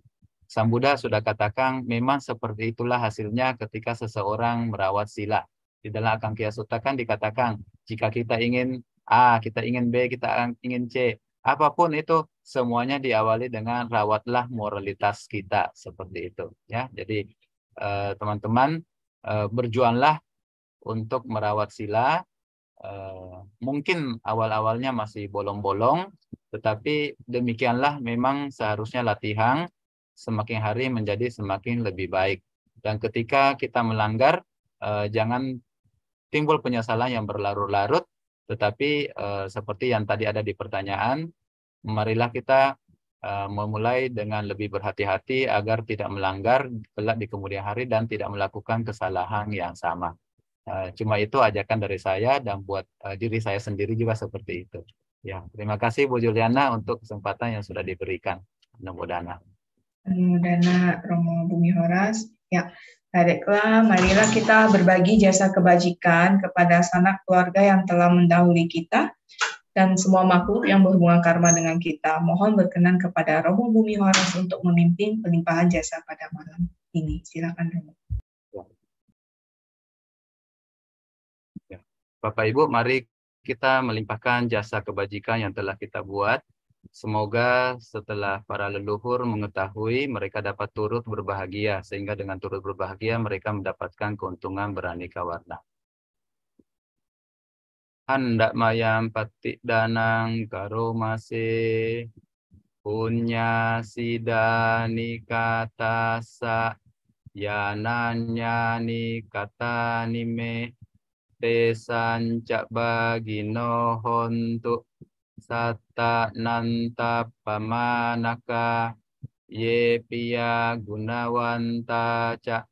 Sang Buddha sudah katakan memang seperti itulah hasilnya ketika seseorang merawat sila. Di dalam Akangkya Sutta kan dikatakan jika kita ingin A, kita ingin B, kita ingin C, apapun itu semuanya diawali dengan rawatlah moralitas kita seperti itu. Ya, jadi teman-teman berjuanglah untuk merawat sila. Mungkin awal-awalnya masih bolong-bolong, tetapi demikianlah memang seharusnya latihan semakin hari menjadi semakin lebih baik. Dan ketika kita melanggar, jangan timbul penyesalan yang berlarut-larut, tetapi seperti yang tadi ada di pertanyaan, marilah kita memulai dengan lebih berhati-hati agar tidak melanggar kelak di kemudian hari dan tidak melakukan kesalahan yang sama. Cuma itu ajakan dari saya dan buat diri saya sendiri juga seperti itu. Ya, terima kasih Bu Juliana untuk kesempatan yang sudah diberikan. Namo Buddhana. Namo Buddhana, Romo Bumi Horas. Ya, baiklah, marilah kita berbagi jasa kebajikan kepada sanak keluarga yang telah mendahului kita dan semua makhluk yang berhubungan karma dengan kita. Mohon berkenan kepada Romo Bumi Horas untuk memimpin pelimpahan jasa pada malam ini. Silakan Romo. Bapak Ibu, mari kita melimpahkan jasa kebajikan yang telah kita buat. Semoga setelah para leluhur mengetahui, mereka dapat turut berbahagia, sehingga dengan turut berbahagia mereka mendapatkan keuntungan beraneka warna. Hendak mayam patik danang karomase, punya sidani katasa, yananya ni kata nime, tesan cak bagino hontu satta nanta pamanaka ye piya gunawanta cak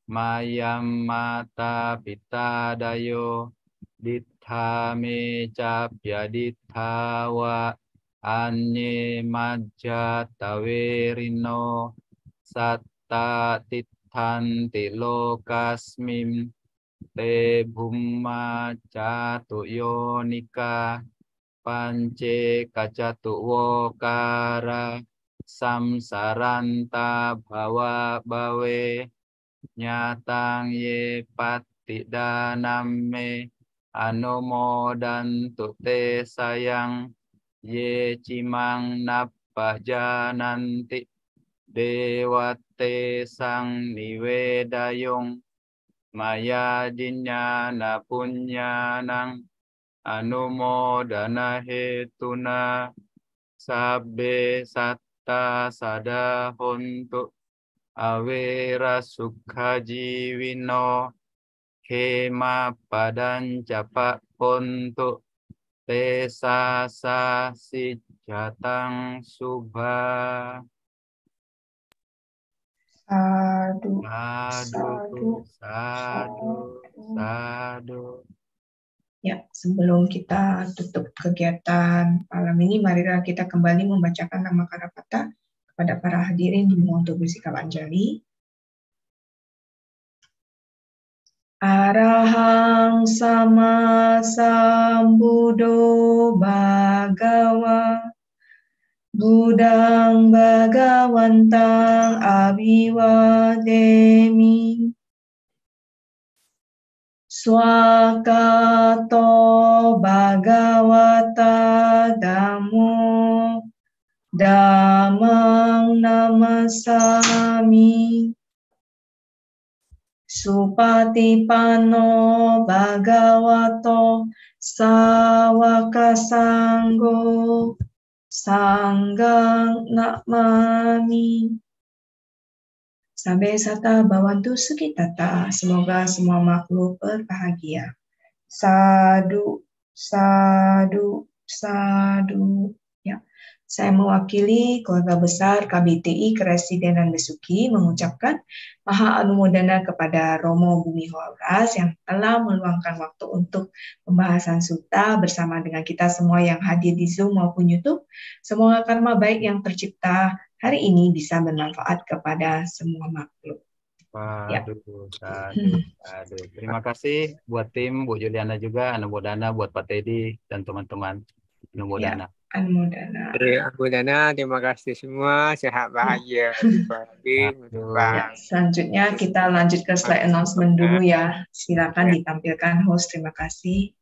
mayam mata pita dayo ditha me capya dithawa anye majja tawerino satta tithanti lokasmim te bhumma catu yonika pance kacatu wokara samsaranta bhawa bawe nyatang ye pati daname anomodantu te sayang ye cimang nappa jananti dewate sang niwedayong maya dinyana punyanang anumodana hetuna sabbe satta sada hontu awera sukha jiwino kema padan capa hontu tesa sa sijatang subha. Sadu, Sadu, sadu, sadu. Ya, sebelum kita tutup kegiatan malam ini, marilah kita kembali membacakan nama Karapata kepada para hadirin dimohon untuk bersikap anjali. Arahang sama sambuddho bhagawa Budang Bhagawantang Abhiwademi Swakato Bhagavata Dhammo Dhammang Namasami Supatipanno Bhagavato Sawaka Sangho Sanggang Namami. Sampai sata bawantu sukitata. Semoga semua makhluk berbahagia. Sadu, sadu, sadu. Ya, saya mewakili keluarga besar KBTI Keresidenan Besuki mengucapkan Maha Anumodana kepada Romo Bumi Horas yang telah meluangkan waktu untuk pembahasan sutta bersama dengan kita semua yang hadir di Zoom maupun YouTube. Semoga karma baik yang tercipta hari ini bisa bermanfaat kepada semua makhluk. Waduh, aduh. Terima kasih buat tim Bu Juliana juga, Namo Buddhana buat Pak Teddy dan teman-teman. Anumodana. Anumodana. Anumodana, terima kasih semua. Sehat bahagia. Ya, selanjutnya kita lanjut ke slide announcement dulu ya. Silakan ditampilkan host. Terima kasih.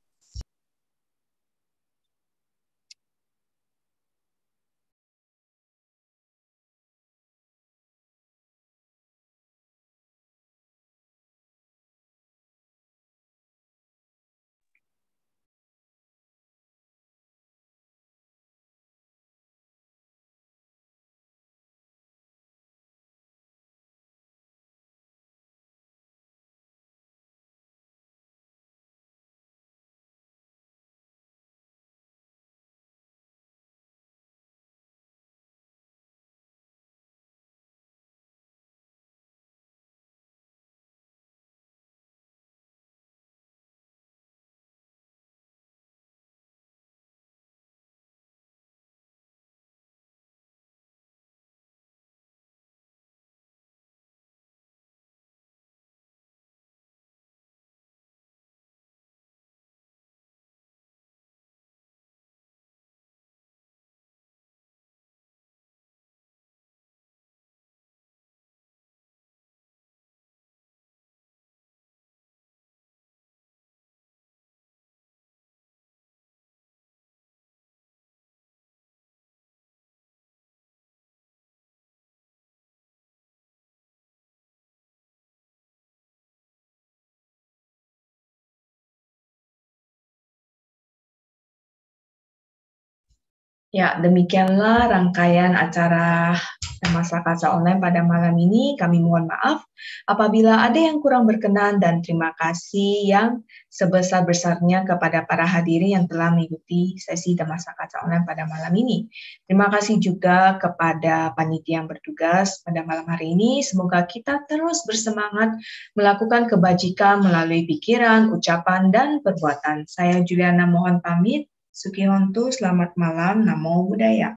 Ya, demikianlah rangkaian acara Masa Kaca Online pada malam ini. Kami mohon maaf apabila ada yang kurang berkenan dan terima kasih yang sebesar-besarnya kepada para hadirin yang telah mengikuti sesi Masa Kaca Online pada malam ini. Terima kasih juga kepada panitia yang bertugas pada malam hari ini. Semoga kita terus bersemangat melakukan kebajikan melalui pikiran, ucapan, dan perbuatan. Saya Juliana mohon pamit. Sukihontu, selamat malam, Namo Buddhaya.